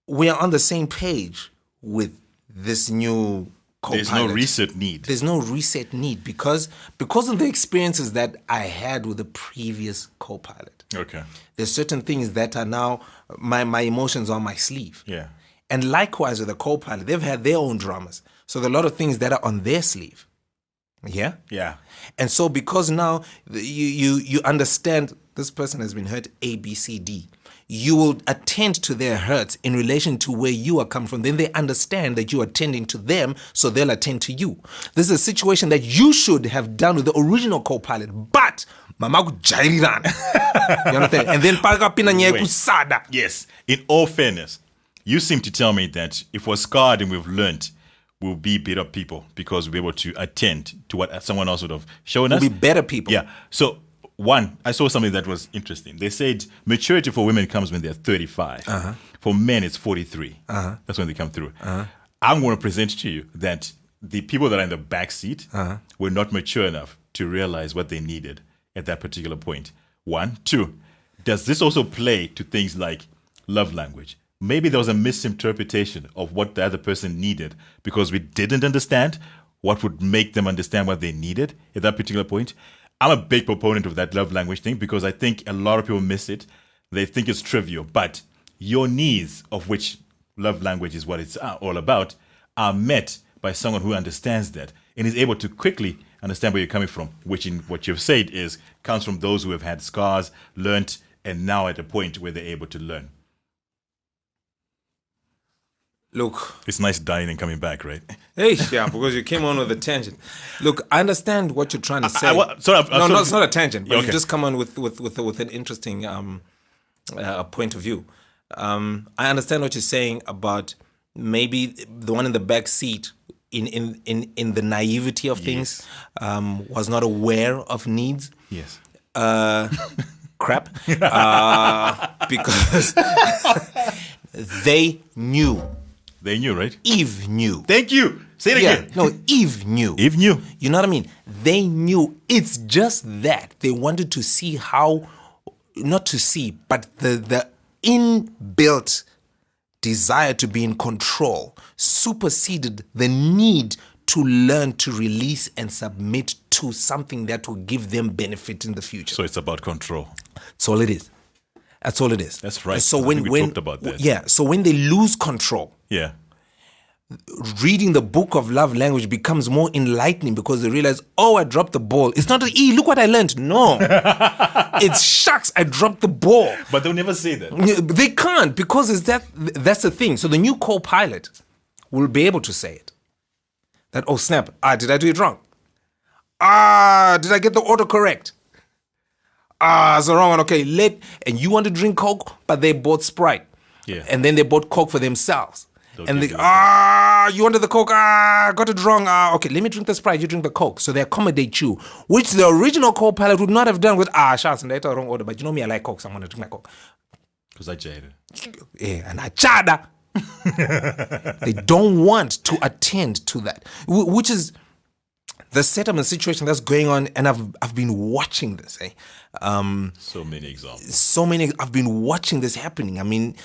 We are on the same page with this new co-pilot. There's no reset need. There's no reset need because of the experiences that I had with the previous co-pilot. Okay. There's certain things that are now my emotions on my sleeve. Yeah. And likewise with the co-pilot, they've had their own dramas. So there are a lot of things that are on their sleeve. Yeah? Yeah. And so because now you understand this person has been hurt A, B, C, D, you will attend to their hurts in relation to where you are coming from. Then they understand that you are attending to them, so they'll attend to you. This is a situation that you should have done with the original co-pilot, but mama kujailirana. You understand? And then pakapina nye Wait. kusada. Yes. In all fairness, you seem to tell me that if we're scarred and we've learned, we'll be better people because we're able to attend to what someone else would have shown us. We'll be better people. Yeah. So, one, I saw something that was interesting. They said maturity for women comes when they're 35. For men, it's 43. That's when they come through. I'm going to present to you that the people that are in the back seat were not mature enough to realize what they needed at that particular point. One. Two, does this also play to things like love language? Maybe there was a misinterpretation of what the other person needed because we didn't understand what would make them understand what they needed at that particular point. I'm a big proponent of that love language thing because I think a lot of people miss it. They think it's trivial, but your needs, of which love language is what it's all about, are met by someone who understands that and is able to quickly understand where you're coming from, which in what you've said is comes from those who have had scars, learnt, and now at a point where they're able to learn. Look. It's nice dying and coming back, right? Hey, yeah, because you came on with a tangent. Look, I understand what you're trying to say. No, it's not a tangent, but Okay. you just come on with an interesting point of view. I understand what you're saying about maybe the one in the back seat in the naivety of things was not aware of needs. Yes. Crap. Because they knew. They knew, right? Eve knew. Thank you. Say it again. No, Eve knew. Eve knew. You know what I mean? They knew. It's just that they wanted to see how, not to see, but the inbuilt desire to be in control superseded the need to learn to release and submit to something that will give them benefit in the future. So it's about control. That's all it is. That's all it is. That's right. And so I think we talked about that. Yeah. So when they lose control, Yeah. reading the book of love language becomes more enlightening because they realize, oh, I dropped the ball. It's not an E, look what I learned. No. It's shucks, I dropped the ball. But they'll never say that. They can't because that's the thing. So the new co-pilot will be able to say it. That, oh snap, did I do it wrong? Did I get the order correct? It's the wrong one. Okay, and you want to drink Coke, but they bought Sprite. Yeah. And then they bought Coke for themselves. They'll And they, give you you wanted the Coke, got it wrong. Okay, let me drink the Sprite, you drink the Coke. So they accommodate you, which the original co-pilot would not have done with, shots, and they got the wrong order. But you know me, I like Coke, so I'm going to drink my Coke. Because I jaded. Yeah, and I chada. They don't want to attend to that, which is the setup and situation that's going on. And I've been watching this. So many examples. I've been watching this happening. I mean,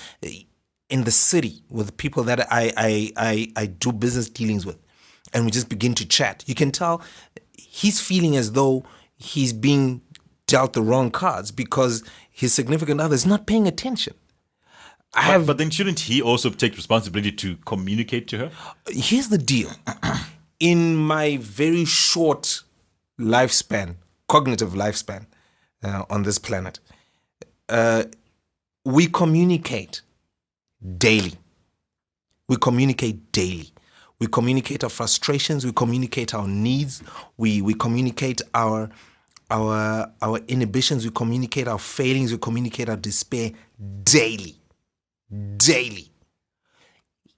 in the city with people that I do business dealings with, and we just begin to chat. You can tell he's feeling as though he's being dealt the wrong cards because his significant other is not paying attention. But then shouldn't he also take responsibility to communicate to her? Here's the deal. In my very short lifespan, cognitive lifespan on this planet, we communicate daily. We communicate daily. We communicate our frustrations. We communicate our needs. We communicate our inhibitions. We communicate our failings. We communicate our despair daily. Daily.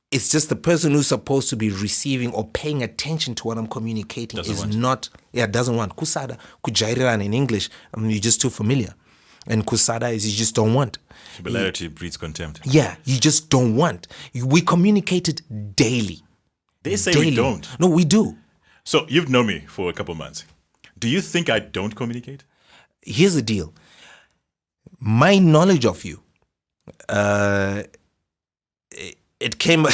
It's just the person who's supposed to be receiving or paying attention to what I'm communicating doesn't want. Kusada, kujairirana in English, you're just too familiar. And kusada is you just don't want. Familiarity breeds contempt. Yeah, you just don't want. We communicate it daily. They say daily. we don't. No, we do. So you've known me for a couple of months. Do you think I don't communicate? Here's the deal. My knowledge of you, it came.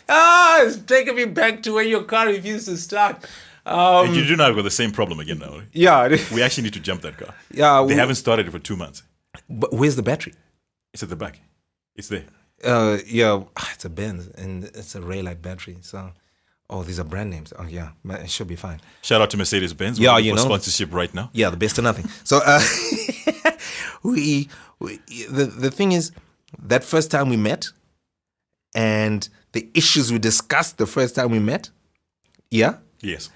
It's taking me back to when your car refused to start. And you do not have got the same problem again now. Right? Yeah. We actually need to jump that car. Yeah. They haven't started it for 2 months. But where's the battery? It's at the back. It's there. It's a Benz and it's a Raylight battery. So, these are brand names. Oh yeah, it should be fine. Shout out to Mercedes-Benz. Yeah, for sponsorship right now. Yeah, the best of nothing. So, the thing is, that first time we met, and the issues we discussed the first time we met, yeah, Yes.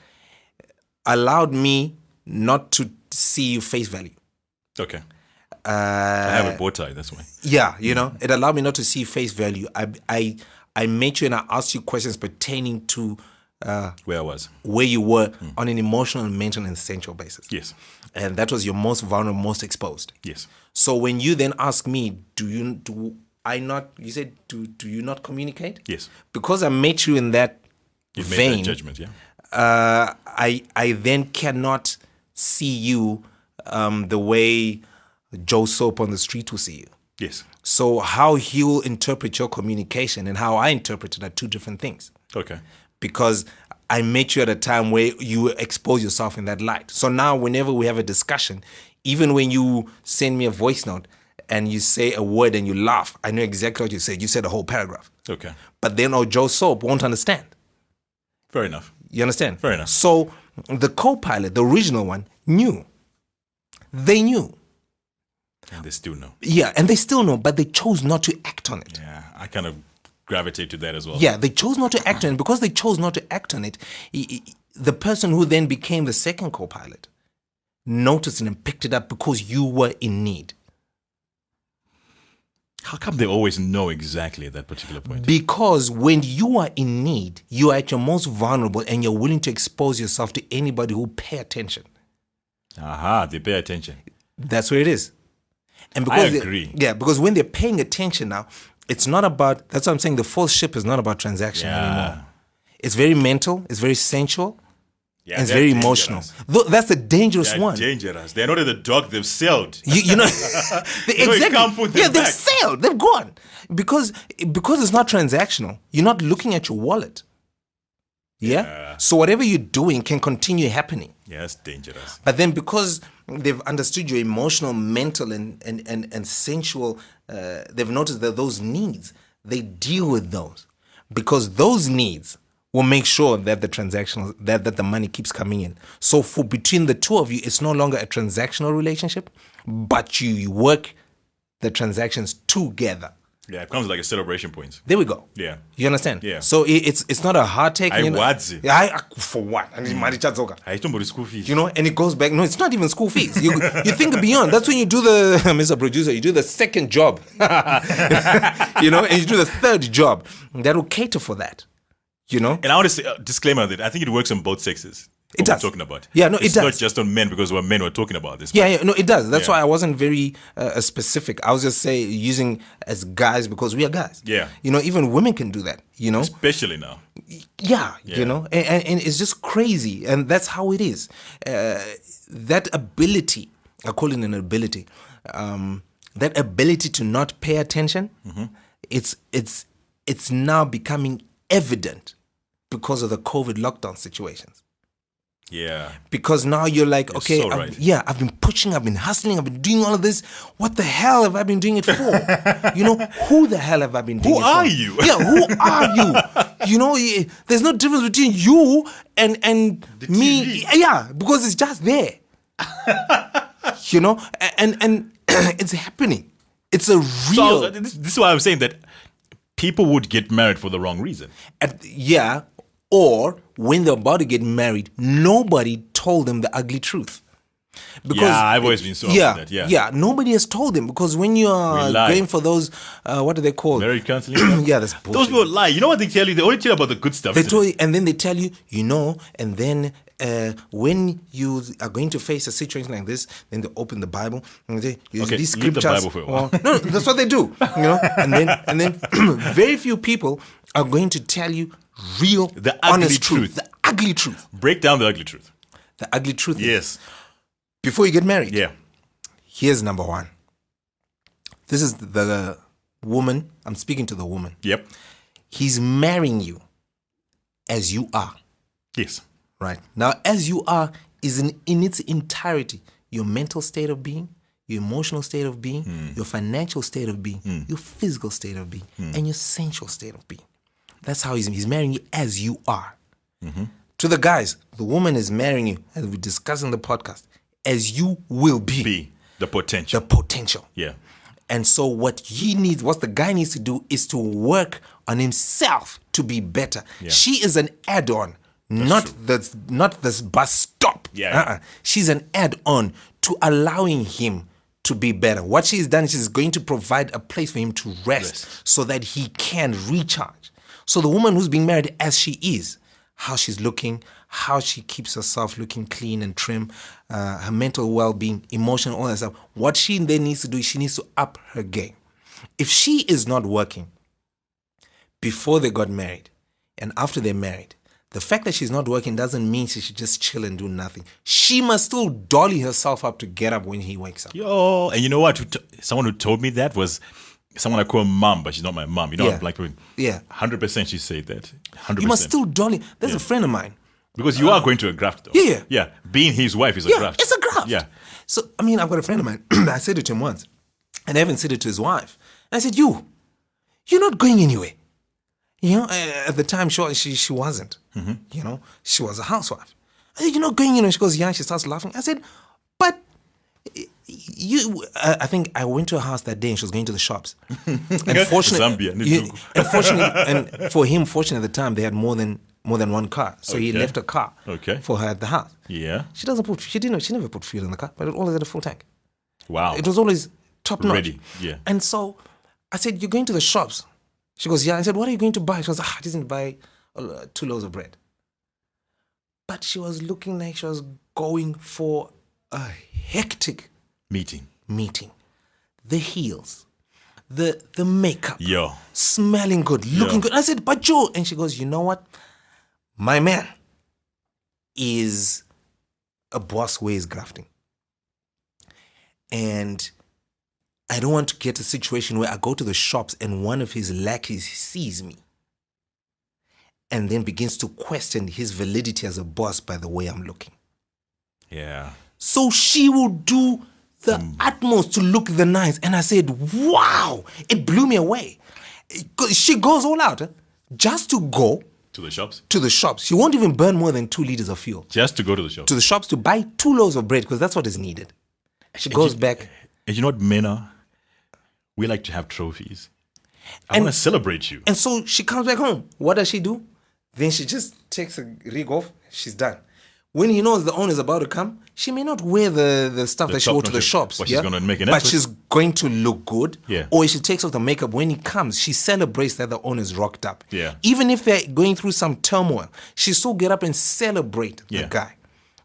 allowed me not to see you face value. Okay. I have a bow tie, that's why. Yeah, it allowed me not to see face value. I made sure and I asked you questions pertaining to Where I was. where you were on an emotional, mental, and sensual basis. Yes. And that was your most vulnerable, most exposed. Yes. So when you then ask me, do you not communicate? Yes. Because I met you in that You've made vein, that judgment, yeah. I then cannot see you the way Joe Soap on the street will see you. Yes. So how he will interpret your communication and how I interpret it are two different things. Okay. Because I met you at a time where you expose yourself in that light. So now whenever we have a discussion, even when you send me a voice note and you say a word and you laugh, I know exactly what you said. You said a whole paragraph. Okay. But then Joe Soap won't understand. Fair enough. You understand? Fair enough. So the co-pilot, the original one, knew. They knew. And they still know. Yeah, and they still know, but they chose not to act on it. Yeah, I kind of gravitate to that as well. Yeah, they chose not to act on it. Because they chose not to act on it, the person who then became the second co-pilot noticed it and picked it up because you were in need. How come they always know exactly at that particular point? Because when you are in need, you are at your most vulnerable and you're willing to expose yourself to anybody who pay attention. Aha, they pay attention. That's where it is. And because I agree. Yeah, because when they're paying attention now, it's not about, that's what I'm saying, the false ship is not about transaction anymore. It's very mental, it's very sensual, and it's very emotional. That's the dangerous one. Dangerous. They're not in the dog, they've sailed. You know, You can't put them they've back. sailed, they've gone. Because it's not transactional, you're not looking at your wallet. Yeah? So whatever you're doing can continue happening. Yeah, that's dangerous. But then because they've understood your emotional, mental, and sensual, they've noticed that those needs, they deal with those. Because those needs will make sure that the transactional, that the money keeps coming in. So for between the two of you, it's no longer a transactional relationship, but you work the transactions together. Yeah, it becomes like a celebration point. There we go. Yeah. You understand? Yeah. So it's not a hard take. For what? I don't know school fees. You know, and it goes back. No, it's not even school fees. You think beyond. That's when you do the, Mr. Producer, you do the second job. You know, and you do the third job. That will cater for that. You know? And I want to say, disclaimer that I think it works on both sexes. It does. We're talking about. Yeah, no, it it's does. not just on men because we're men. We're talking about this. Yeah, no, it does. That's Yeah. why I wasn't very specific. I was just using as guys because we are guys. Yeah. You know, even women can do that. You know. Especially now. Yeah. You know, and it's just crazy, and that's how it is. That ability, I call it an ability. That ability to not pay attention. Mm-hmm. It's now becoming evident because of the COVID lockdown situations. Yeah. Because now you're like, You're okay, so right. I've been pushing, I've been hustling, I've been doing all of this. What the hell have I been doing it for? You know, who the hell have I been doing it for? Who are you? Yeah, who are you? You know, there's no difference between you and me. TV. Yeah, because it's just there. You know, and it's happening. It's a real. So this is why I'm saying that people would get married for the wrong reason. Or when they're about to get married, nobody told them the ugly truth. Because Yeah, I've always been so about that. Yeah. Nobody has told them, because when you are We lie. going for those, what are they called? Marriage counseling. Yeah, that's bullshit. Those people lie. You know what they tell you? They only tell you about the good stuff. They isn't told it? you, and then they tell you, and then when you are going to face a situation like this, then they open the Bible and they use Okay, these leave the scriptures. Bible for a while. No, that's what they do. And then very few people are going to tell you real, The ugly honest truth. The ugly truth. Break down the ugly truth. The ugly truth. is, Yes. before you get married. Yeah. Here's number one. This is the woman. I'm speaking to the woman. Yep. He's marrying you as you are. Yes. Right. Now, as you are is in its entirety your mental state of being, your emotional state of being, your financial state of being, your physical state of being, and your sensual state of being. That's how he's marrying you as you are. To the guys, the woman is marrying you, as we discussed in the podcast, as you will be. Be the potential. The potential. Yeah. And so what the guy needs to do is to work on himself to be better. Yeah. She is an add-on, not this bus stop. Yeah. She's an add-on to allowing him to be better. What she's done, she's going to provide a place for him to rest so that he can recharge. So the woman who's being married as she is, how she's looking, how she keeps herself looking clean and trim, her mental well-being, emotional, all that stuff. What she then needs to do is she needs to up her game. If she is not working before they got married and after they're married, the fact that she's not working doesn't mean she should just chill and do nothing. She must still dolly herself up to get up when he wakes up. Yo, and you know what? Someone who told me that was someone I call mom, but she's not my mom. You know, Yeah. like, Yeah. 100% she said that. 100%. You must still dolly. There's a friend of mine. Because you are going to a graft, though. Yeah. Yeah. Being his wife is a Yeah, graft. it's a graft. Yeah. So, I mean, I've got a friend of mine. I said it to him once. And I haven't said it to his wife. And I said, you're not going anywhere. You know, at the time, she wasn't. You know, she was a housewife. I said, you're not going anywhere. She goes, yeah. She starts laughing. I said, but you, I think I went to her house that day and she was going to the shops. Unfortunately, Zambia. and for him, fortunately, at the time, they had more than one car. So he Okay. left a car Okay. for her at the house. Yeah. She never put fuel in the car, but it always had a full tank. Wow. It was always top notch. Ready, yeah. And so I said, you're going to the shops? She goes, yeah. I said, what are you going to buy? She goes, I didn't buy 2 loaves of bread. But she was looking like she was going for a hectic Meeting. meeting. The heels, the makeup, Yo. smelling good, looking Yeah. good. I said, but Joe. And she goes, you know what? My man is a boss where he's grafting. And I don't want to get a situation where I go to the shops and one of his lackeys sees me and then begins to question his validity as a boss by the way I'm looking. Yeah. So she will do the utmost to look the nice. And I said, wow, it blew me away. She goes all out just to go To the shops? to the shops. She won't even burn more than 2 liters of fuel. Just to go to the shops. To the shops to buy 2 loaves of bread because that's what is needed. She goes back. And you know what men are? We like to have trophies. I want to celebrate you. And so she comes back home. What does she do? Then she just takes a rig off. She's done. When he knows the owner is about to come, she may not wear the stuff that she wore to the top-notch, shops. but she's gonna make an But effort. she's going to look good. Yeah. Or if she takes off the makeup, when he comes, she celebrates that the owner is rocked up. Yeah. Even if they're going through some turmoil, she still get up and celebrate the Yeah. guy.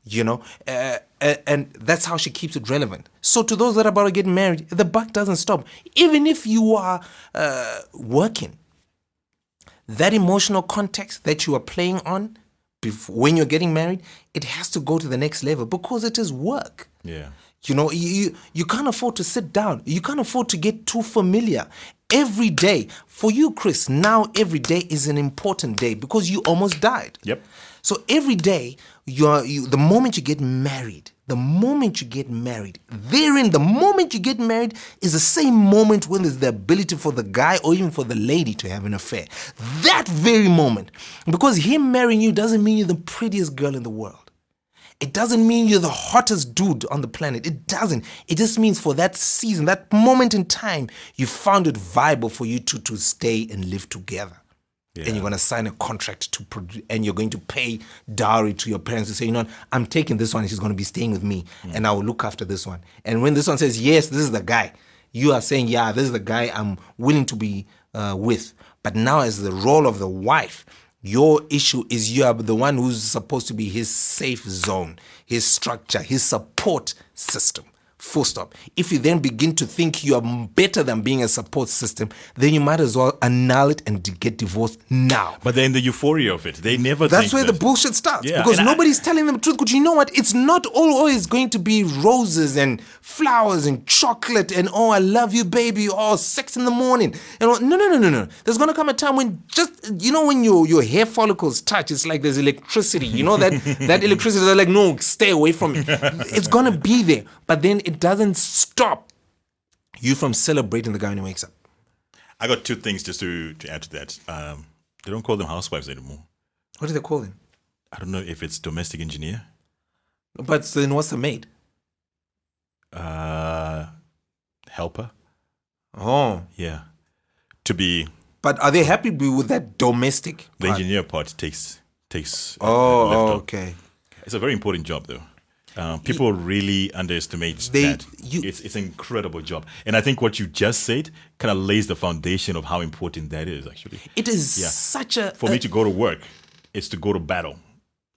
You know? And that's how she keeps it relevant. So to those that are about to get married, the buck doesn't stop. Even if you are working, that emotional context that you are playing on when you're getting married, it has to go to the next level because it is work. Yeah. You know, you can't afford to sit down. You can't afford to get too familiar. Every day, for you, Chris, now every day is an important day because you almost died. Yep. So every day, the moment you get married, the moment you get married is the same moment when there's the ability for the guy or even for the lady to have an affair. That very moment. Because him marrying you doesn't mean you're the prettiest girl in the world. It doesn't mean you're the hottest dude on the planet. It doesn't. It just means for that season, that moment in time, you found it viable for you to stay and live together. and you're going to sign a contract to and you're going to pay dowry to your parents to say, you know what, I'm taking this one and she's going to be staying with me and I will look after this one. And when this one says, yes, this is the guy, you are saying, yeah, this is the guy I'm willing to be with. But now as the role of the wife, your issue is you are the one who's supposed to be his safe zone, his structure, his support system. Full stop. If you then begin to think you are better than being a support system, then you might as well annul it and get divorced now. But they're in the euphoria of it. They never That's think where that. the bullshit starts. Yeah, Because and nobody's telling them the truth. Because you know what? It's not always going to be roses and flowers and chocolate and, oh, I love you, baby, oh, sex in the morning. And no. There's going to come a time when when your hair follicles touch, it's like there's electricity. You know that electricity, they're like, no, stay away from me. It's going to be there. But then it doesn't stop you from celebrating the guy when he wakes up. I got two things just to add to that. They don't call them housewives anymore. What do they call them? I don't know if it's domestic engineer. But then what's the maid? Helper. Oh. Yeah. To be But are they happy with that domestic the part? engineer part takes left Oh, off. okay. It's a very important job though. People really underestimate that. It's an incredible job. And I think what you just said kind of lays the foundation of how important that is, actually. It is such a... For me to go to work, it's to go to battle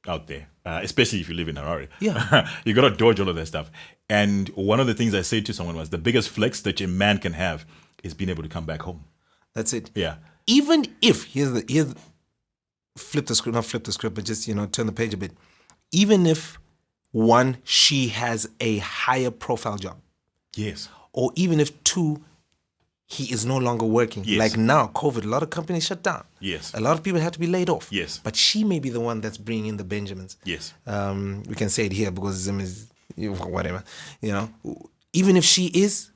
out there, especially if you live in Harare. Yeah. You got to dodge all of that stuff. And one of the things I said to someone was the biggest flex that a man can have is being able to come back home. That's it. Yeah. Even if, flip the script, but just, turn the page a bit. Even if, one, she has a higher profile job. Yes. Or even if, two, he is no longer working. Yes. Like now, COVID, a lot of companies shut down. Yes. A lot of people had to be laid off. Yes. But she may be the one that's bringing in the Benjamins. Yes. We can say it here because Zim is whatever. Even if she is,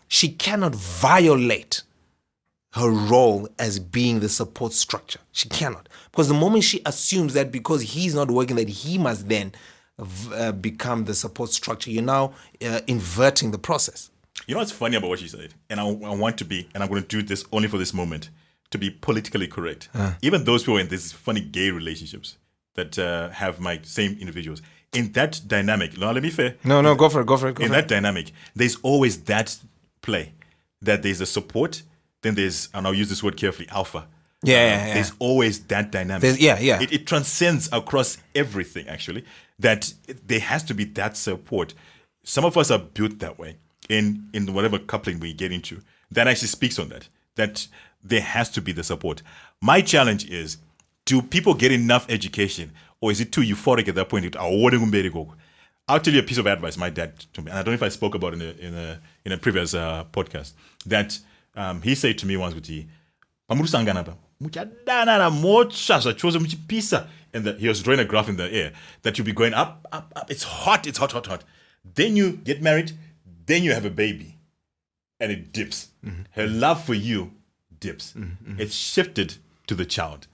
she cannot violate her role as being the support structure. She cannot. Because the moment she assumes that because he's not working, that he must then become the support structure, you're now inverting the process. You know what's funny about what she said? And I want to be, and I'm going to do this only for this moment, to be politically correct. Even those people in these funny gay relationships that have my same individuals, in that dynamic, no, let me fair. No, go for it. In that dynamic, there's always that play, that there's a support, then there's, and I'll use this word carefully, alpha. Yeah. There's always that dynamic. It transcends across everything, actually, that there has to be that support. Some of us are built that way in whatever coupling we get into. That actually speaks on that there has to be the support. My challenge is, do people get enough education, or is it too euphoric at that point? I'll tell you a piece of advice my dad told me, and I don't know if I spoke about it in a previous podcast, that he said to me once, and that he was drawing a graph in the air that you'll be going up. It's hot. Then you get married, then you have a baby, and it dips. Her love for you dips. It's shifted to the child.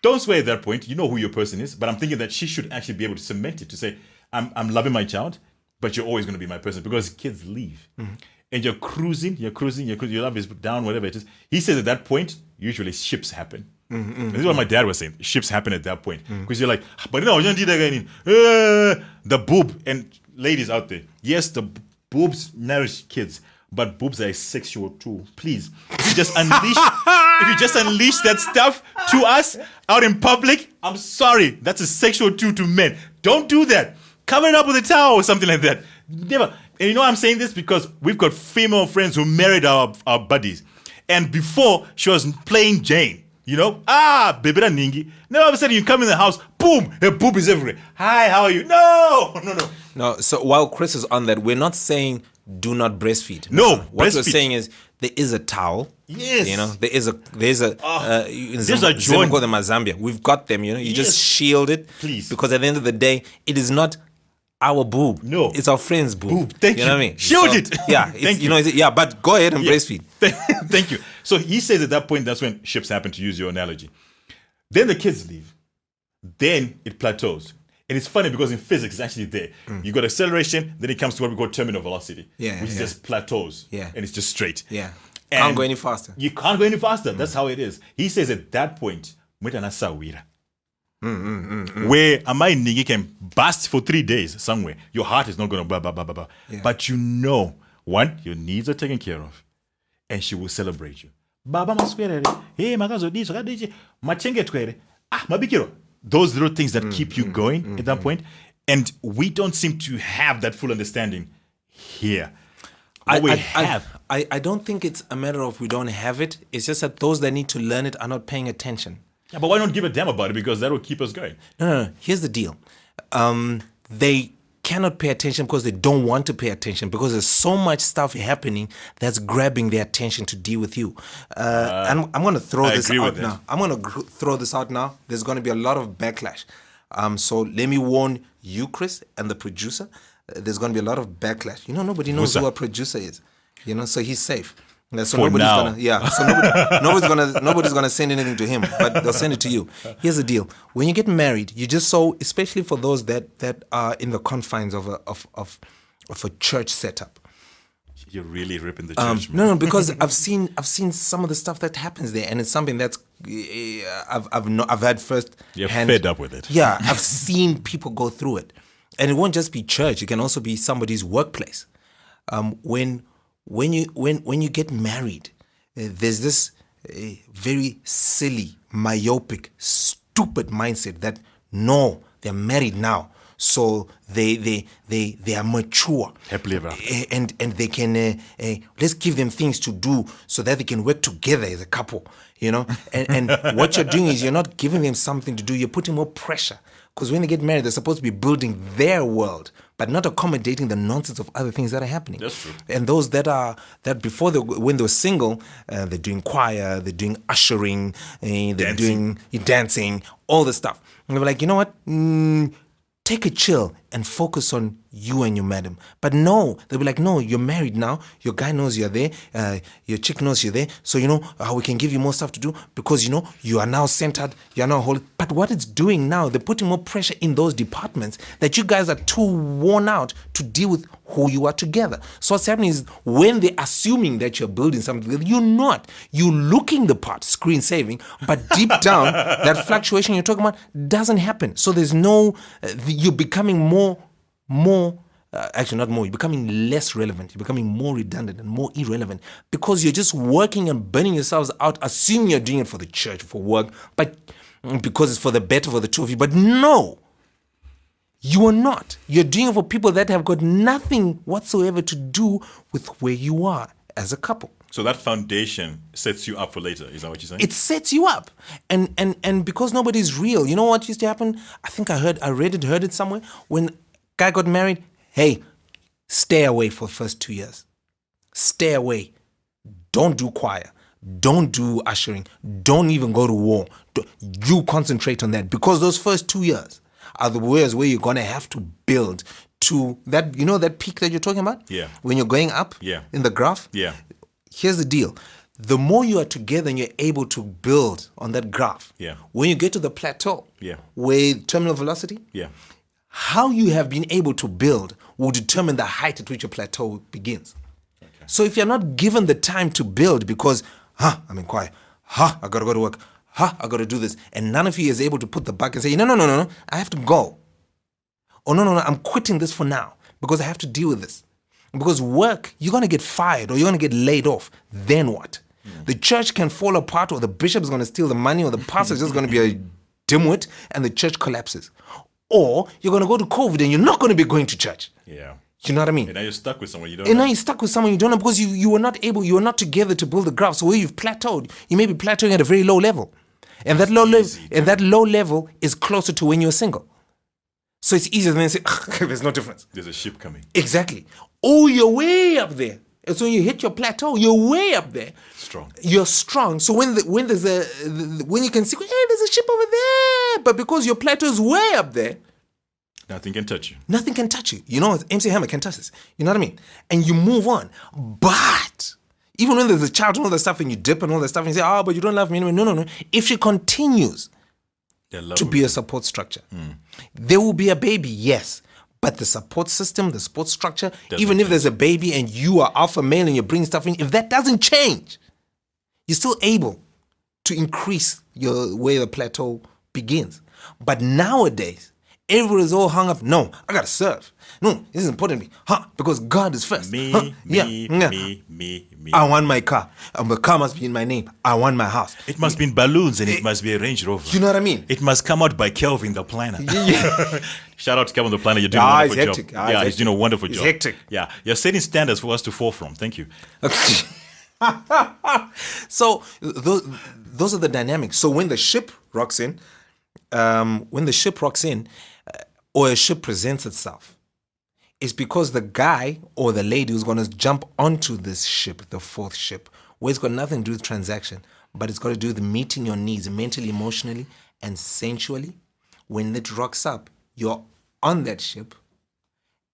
Don't swear at that point. You know who your person is, but I'm thinking that she should actually be able to cement it to say, I'm loving my child, but you're always going to be my person, because kids leave. And you're cruising, your love is down, whatever it is. He says at that point, usually ships happen. This is what my dad was saying. Ships happen at that point. Because you're like, but no, the boob, and ladies out there, yes, the boobs nourish kids, but boobs are a sexual tool. Please, if you just unleash that stuff to us out in public, I'm sorry, that's a sexual tool to men. Don't do that. Cover it up with a towel or something like that. Never. And you know I'm saying this because we've got female friends who married our buddies. And before, she was playing Jane. Bebera Ningi. Then all of a sudden you come in the house, boom, her boob is everywhere. Hi, how are you? No. So while Chris is on that, we're not saying do not breastfeed. No, what we're saying is there is a towel. Yes. There's a there's a joint. Call them Zambia. We've got them, you just shield it. Please. Because at the end of the day, it is not our boob. No. It's our friend's boob. Thank you. You know what I mean? Shield it. Yeah. But go ahead and breastfeed. Thank you. So he says at that point, that's when ships happen, to use your analogy. Then the kids leave. Then it plateaus. And it's funny because in physics, it's actually there. You got acceleration, then it comes to what we call terminal velocity. Which just plateaus. Yeah. And it's just straight. Yeah. Can't go any faster. You can't go any faster. That's how it is. He says at that point, mwetana sawira. Where a mind nigga can bust for 3 days somewhere. Your heart is not going to blah, blah, blah, blah, blah. Yeah. But you know, one, your needs are taken care of. And she will celebrate you. Baba maswere, hey, magazo dicho, kadichi, machenge twere. Ah, mabikiro. Those little things that keep you going at that point. And we don't seem to have that full understanding here. I don't think it's a matter of we don't have it. It's just that those that need to learn it are not paying attention. Yeah, but why not give a damn about it? Because that will keep us going. No. Here's the deal. They cannot pay attention because they don't want to pay attention because there's so much stuff happening that's grabbing their attention to deal with you. I'm going to throw this out now. I'm going to throw this out now. There's going to be a lot of backlash. So let me warn you, Chris, and the producer. There's going to be a lot of backlash. Nobody knows Vusa. who a producer is. So he's safe. So For nobody's now. nobody's gonna send anything to him, but they'll send it to you. Here's the deal: when you get married, you just especially for those that are in the confines of a church setup. You're really ripping the church. No, because I've seen some of the stuff that happens there, and it's something that's I've had first. You're hand. fed up with it. Yeah, I've seen people go through it, and it won't just be church; it can also be somebody's workplace. When you get married, there's this very silly, myopic, stupid mindset that no, they're married now, so they are mature, Happily ever after. and they can let's give them things to do so that they can work together as a couple, And what you're doing is you're not giving them something to do; you're putting more pressure. Because when they get married, they're supposed to be building their world, but not accommodating the nonsense of other things that are happening. That's true. And those that before when they were single, they're doing choir, they're doing ushering, they're doing dancing, all the stuff. And they were like, you know what? Take a chill and focus on you and your madam. But no, they'll be like, no, you're married now. Your guy knows you're there. Your chick knows you're there. So, we can give you more stuff to do because, you are now centered. You're now holy. But what it's doing now, they're putting more pressure in those departments that you guys are too worn out to deal with who you are together. So what's happening is when they're assuming that you're building something together, you're not. You're looking the part, screen saving, but deep down, that fluctuation you're talking about doesn't happen. So there's no, you're becoming actually not more, you're becoming less relevant, you're becoming more redundant and more irrelevant because you're just working and burning yourselves out, assuming you're doing it for the church, for work, but because it's for the better for the two of you. But no, you are not. You're doing it for people that have got nothing whatsoever to do with where you are as a couple. So that foundation sets you up for later. Is that what you're saying? It sets you up. And because nobody's real, you know what used to happen? I think I heard it somewhere. When guy got married, hey, stay away for the first 2 years. Stay away. Don't do choir. Don't do ushering. Don't even go to war. You concentrate on that because those first 2 years are the years where you're going to have to build to that, that peak that you're talking about? Yeah. When you're going up in the graph? Yeah. Here's the deal. The more you are together and you're able to build on that graph, when you get to the plateau, with terminal velocity, how you have been able to build will determine the height at which your plateau begins. Okay. So if you're not given the time to build because, I'm in choir, I got to go to work, I got to do this, and none of you is able to put the buck and say, no, I have to go. Or no, I'm quitting this for now because I have to deal with this. Because work, you're going to get fired or you're going to get laid off. Then what? The church can fall apart or the bishop is going to steal the money or the pastor is just going to be a dimwit and the church collapses. Or you're going to go to COVID and you're not going to be going to church. Yeah. You know what I mean? And now you're stuck with someone you don't know. And know. now you're stuck with someone you don't know because you were not together to build the graph. So where you've plateaued, you may be plateauing at a very low level. And that low level is closer to when you're single. So it's easier than say, there's no difference. There's a ship coming. Exactly. Oh, you're way up there. And so when you hit your plateau, you're way up there. Strong. You're strong. So when there's when you can see, hey, there's a ship over there, but because your plateau is way up there, nothing can touch you. Nothing can touch you. MC Hammer can touch this. You know what I mean? And you move on. But even when there's a child and all that stuff, and you dip and all that stuff, and you say, but you don't love me anyway. No. If she continues to be a support structure, there will be a baby, yes. But the support system, the support structure, even if there's a baby and you are alpha male and you're bringing stuff in, if that doesn't change, you're still able to increase your where the plateau begins. But nowadays, everybody's all hung up. No, I gotta serve. No, this is important to me. Because God is first. Me. I want my car. The car must be in my name. I want my house. It must be in balloons and it must be a Range Rover. You know what I mean? It must come out by Kelvin the Planner. Yeah. Shout out to Kelvin the Planner. You're doing a wonderful it's job. hectic. Yeah, he's doing a wonderful job. Hectic. Yeah, you're setting standards for us to fall from. Thank you. So those are the dynamics. So when the ship rocks in, or a ship presents itself, it's because the guy or the lady who's going to jump onto this ship, the fourth ship, where it's got nothing to do with transaction, but it's got to do with meeting your needs mentally, emotionally, and sensually. When it rocks up, you're on that ship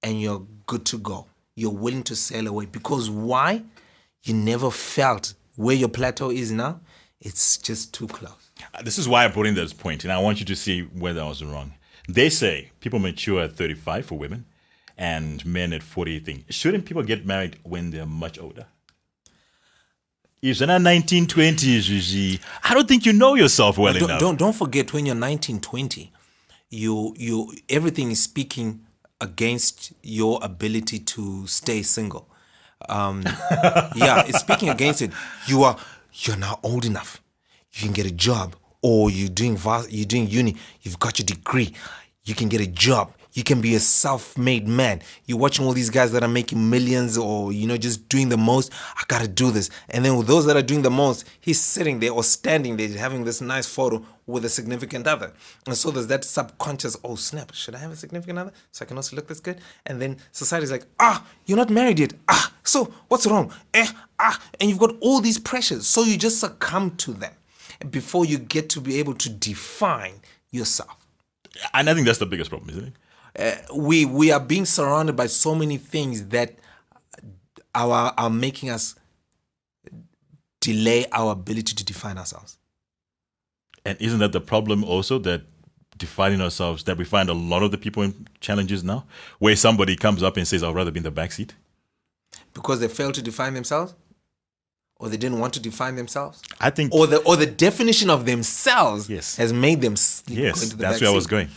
and you're good to go. You're willing to sail away. Because why? You never felt where your plateau is now. It's just too close. This is why I brought in this point, and I want you to see whether I was wrong. They say people mature at 35 for women and men at 40. Shouldn't people get married when they're much older? It's in the 1920s, I don't think you know yourself well enough. Don't forget, when you're 19, 20, you everything is speaking against your ability to stay single. Yeah, it's speaking against it. You're now old enough. You can get a job, or you're doing uni. You've got your degree. You can get a job. You can be a self-made man. You're watching all these guys that are making millions, or just doing the most. I gotta do this. And then with those that are doing the most, he's sitting there or standing there having this nice photo with a significant other. And so there's that subconscious, oh snap, should I have a significant other so I can also look this good? And then society's like, you're not married yet. So what's wrong? And you've got all these pressures. So you just succumb to them before you get to be able to define yourself. And I think that's the biggest problem, isn't it? We are being surrounded by so many things that are making us delay our ability to define ourselves. And isn't that the problem also, that defining ourselves, that we find a lot of the people in challenges now, where somebody comes up and says, I'd rather be in the backseat? Because they failed to define themselves? Or they didn't want to define themselves? I think... Or the definition of themselves has made them sleep. Yes, that's where I was going.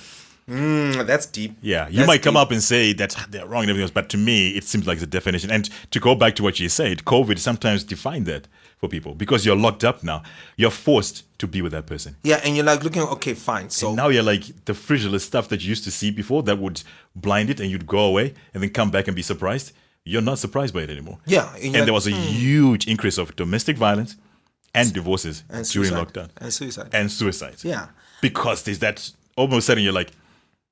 That's deep. Yeah, you might come up and say that they're wrong and everything else, but to me, it seems like the definition. And to go back to what you said, COVID sometimes defined that for people, because you're locked up now. You're forced to be with that person. Yeah, and you're like looking, okay, fine. So and now you're like the fragile stuff that you used to see before that would blind it, and you'd go away and then come back and be surprised. You're not surprised by it anymore. Yeah. And there was a huge increase of domestic violence and divorces during lockdown. And suicides. Yeah. Because there's that, almost suddenly you're like,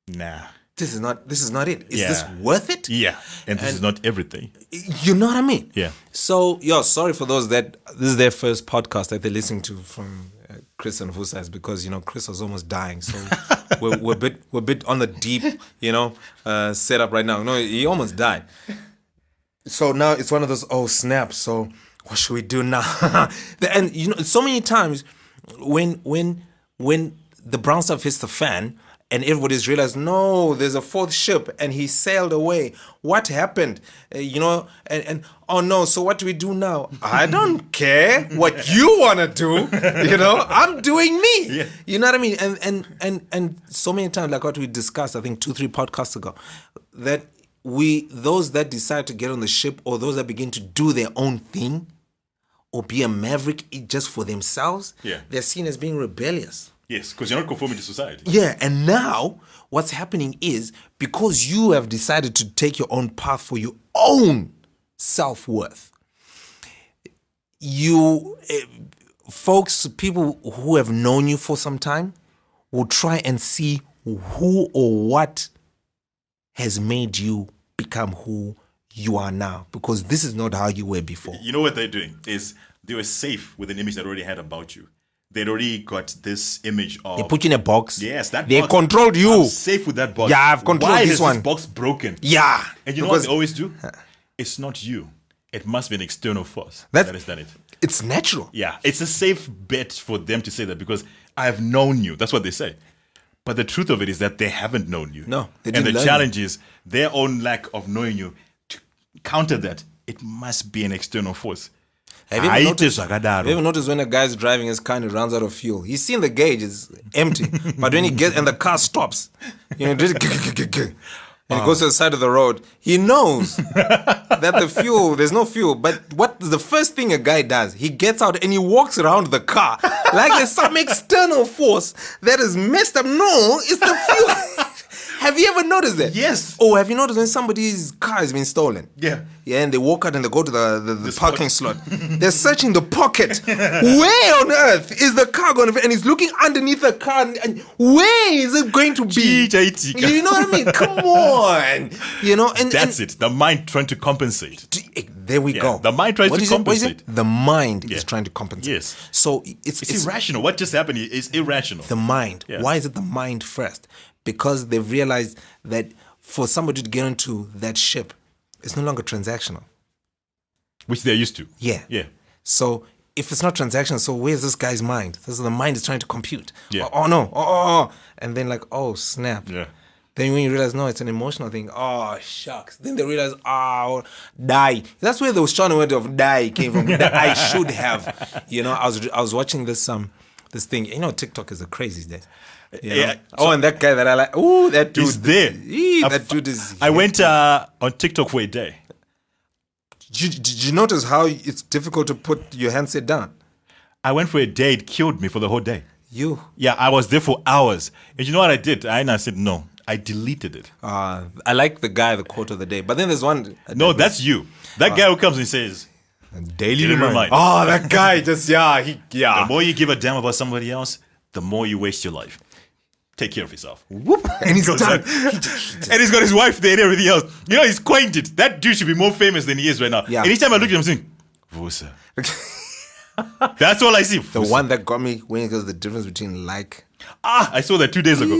nah. This is not it. Is this worth it? Yeah. And this is not everything. You know what I mean? Yeah. So, sorry for those that this is their first podcast that they're listening to from Chris and Vusa, is because, Chris was almost dying. So we're a bit on the deep, setup right now. No, he almost died. So now it's one of those, oh snap, so what should we do now? And so many times when the brown stuff hits the fan and everybody's realized, no, there's a fourth ship and he sailed away. What happened? And oh no, so what do we do now? I don't care what you want to do. I'm doing me. Yeah. You know what I mean? And so many times, like what we discussed, I think 2-3 podcasts ago, that those that decide to get on the ship, or those that begin to do their own thing or be a maverick just for themselves, they're seen as being rebellious. Yes, because you're not conforming to society. Yeah, and now what's happening is, because you have decided to take your own path for your own self-worth, people who have known you for some time will try and see who or what has made you become who you are now, because this is not how you were before. You know what they're doing is they were safe with an image that already had about you. They'd already got this image of... They put you in a box. Yes, that they box. controlled you. I'm safe with that box. Yeah, I've controlled this one. Why is this box broken? Yeah. And you know what they always do? It's not you. It must be an external force that has done it. It's natural. Yeah, it's a safe bet for them to say that, because I've known you. That's what they say. But the truth of it is that they haven't known you. No, they And didn't the learn challenge is their own lack of knowing you. To counter that, it must be an external force. Have you Haite ever noticed when a guy's driving his car and he runs out of fuel? He's seen the gauge is empty, but when he gets and the car stops, and he goes to the side of the road, he knows that there's no fuel. But what's the first thing a guy does? He gets out and he walks around the car like there's some external force that is messed up. No, it's the fuel. Have you ever noticed that? Yes. Oh, have you noticed when somebody's car has been stolen? Yeah. Yeah, and they walk out and they go to the parking slot. They're searching the pocket. Where on earth is the car going to be? And he's looking underneath the car. And where is it going to be? You know what I mean? Come on. And That's it. The mind trying to compensate. There we go. The mind tries to compensate. The mind is trying to compensate. Yes. So It's irrational. What just happened is irrational. the mind. Yeah. Why is it the mind first? Because they've realized that for somebody to get into that ship, it's no longer transactional. Which they're used to. Yeah. Yeah. So if it's not transactional, so where's this guy's mind? The mind is trying to compute. Yeah. Oh no. Oh. And then like, oh snap. Yeah. Then when you realize, no, it's an emotional thing. Oh, shucks. Then they realize, oh, die. That's where the Australian word of die came from. I should have. I was watching this thing. TikTok is the craziest days. Yeah. Oh, and that guy that I like. Oh, that dude. He's there. That dude is. I went on TikTok for a day. Did you notice how it's difficult to put your handset down? I went for a day. It killed me for the whole day. You. Yeah, I was there for hours. And you know what I did? I said, no. I deleted it. I like the quote of the day. But then there's one. No, that's you. That guy who comes and says, daily reminder. Oh, that guy just, the more you give a damn about somebody else, the more you waste your life. Take care of yourself. Whoop. And he's done. And he's got his wife there and everything else. He's quainted. That dude should be more famous than he is right now. Yeah. Anytime I look at him, I'm saying, Vusa. That's all I see. The one that got me when it goes the difference between like. I saw that 2 days ago.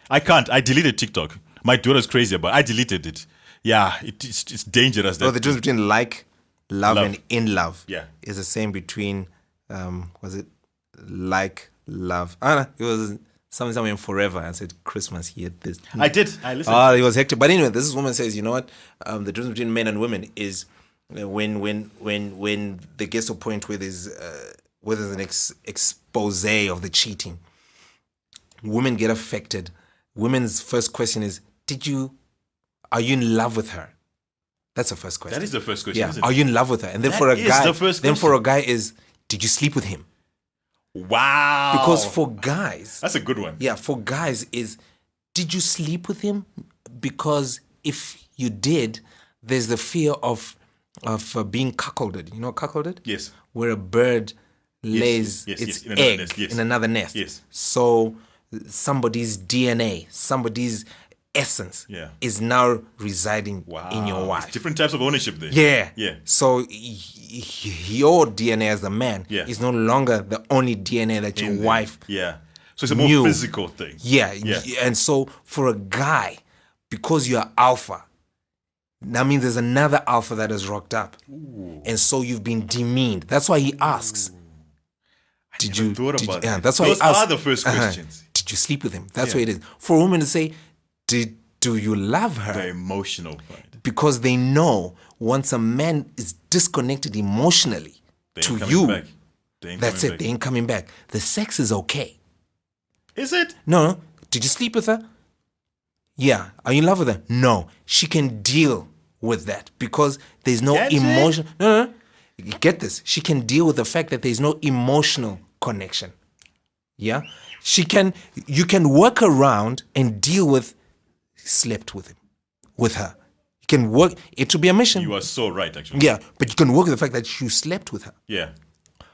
I can't. I deleted TikTok. My daughter's crazy about it. I deleted it. Yeah, it's dangerous. The difference between like, love, and in love is the same between, was it like, love? It was something in Forever. I said Christmas, he had this. I did. I listened. It was hectic. But anyway, this woman says, you know what? The difference between men and women is when they get to a point where there's an expose of the cheating. Women get affected. Women's first question is, are you in love with her? That's the first question. That is the first question, isn't it? Are you in love with her? And then That for a is guy, the first question. Is, did you sleep with him? Wow. Because for guys, that's a good one. Yeah, for guys is, did you sleep with him? Because if you did, there's the fear of being cuckolded. You know cuckolded? Yes. Where a bird lays its egg in another nest. Yes. So somebody's DNA, somebody's essence is now residing in your wife. It's different types of ownership there. Yeah. Yeah. So your DNA as a man is no longer the only DNA that your wife Yeah. So it's a more physical thing. Yeah. And so for a guy, because you're alpha, that means there's another alpha that has rocked up. Ooh. And so you've been demeaned. That's why he asks. Did you thought about that? That's why Those he asks, are the first questions. Did you sleep with him? That's what it is. For a woman to say, do you love her? The emotional part. Because they know once a man is disconnected emotionally to you, that's it. They ain't coming back. The sex is okay. Is it? No. Did you sleep with her? Yeah. Are you in love with her? No. She can deal with that because there's no emotion. No. Get this. She can deal with the fact that there's no emotional connection. Yeah. You can work around and deal with slept with him, with her. You can work. It should be a mission. You are so right, actually. Yeah. But you can work with the fact that you slept with her. Yeah.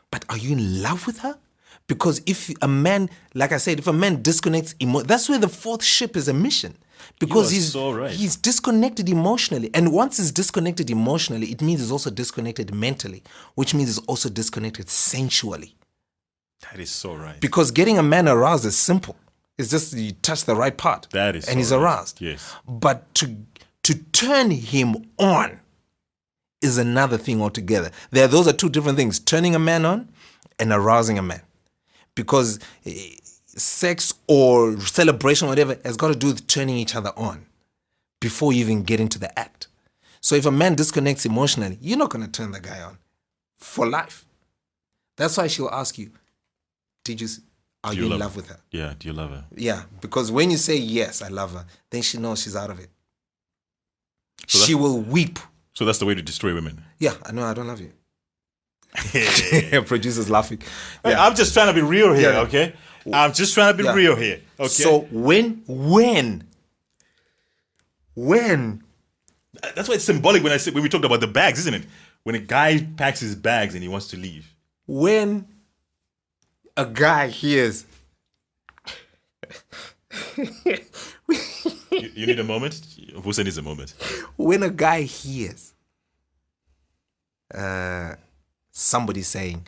But are you in love with her? Because if a man, like I said, if a man disconnects, that's where the fourth ship is a mission. Because he's disconnected emotionally. And once he's disconnected emotionally, it means he's also disconnected mentally, which means he's also disconnected sensually. That is so right. Because getting a man aroused is simple. It's just you touch the right part. That is and he's aroused. Yes. But to turn him on is another thing altogether. Those are two different things. Turning a man on and arousing a man. Because sex or celebration or whatever has got to do with turning each other on before you even get into the act. So if a man disconnects emotionally, you're not going to turn the guy on for life. That's why she'll ask you, are you in love with her? Yeah, do you love her? Yeah, because when you say, yes, I love her, then she knows she's out of it. So she will weep. So that's the way to destroy women. Yeah, I know, I don't love you. Producer's laughing. Yeah. I'm just trying to be real here, okay? I'm just trying to be real here, okay? So when that's why it's symbolic when we talked about the bags, isn't it? When a guy packs his bags and he wants to leave. When a guy hears you need a moment? Vusa needs a moment. When a guy hears somebody saying,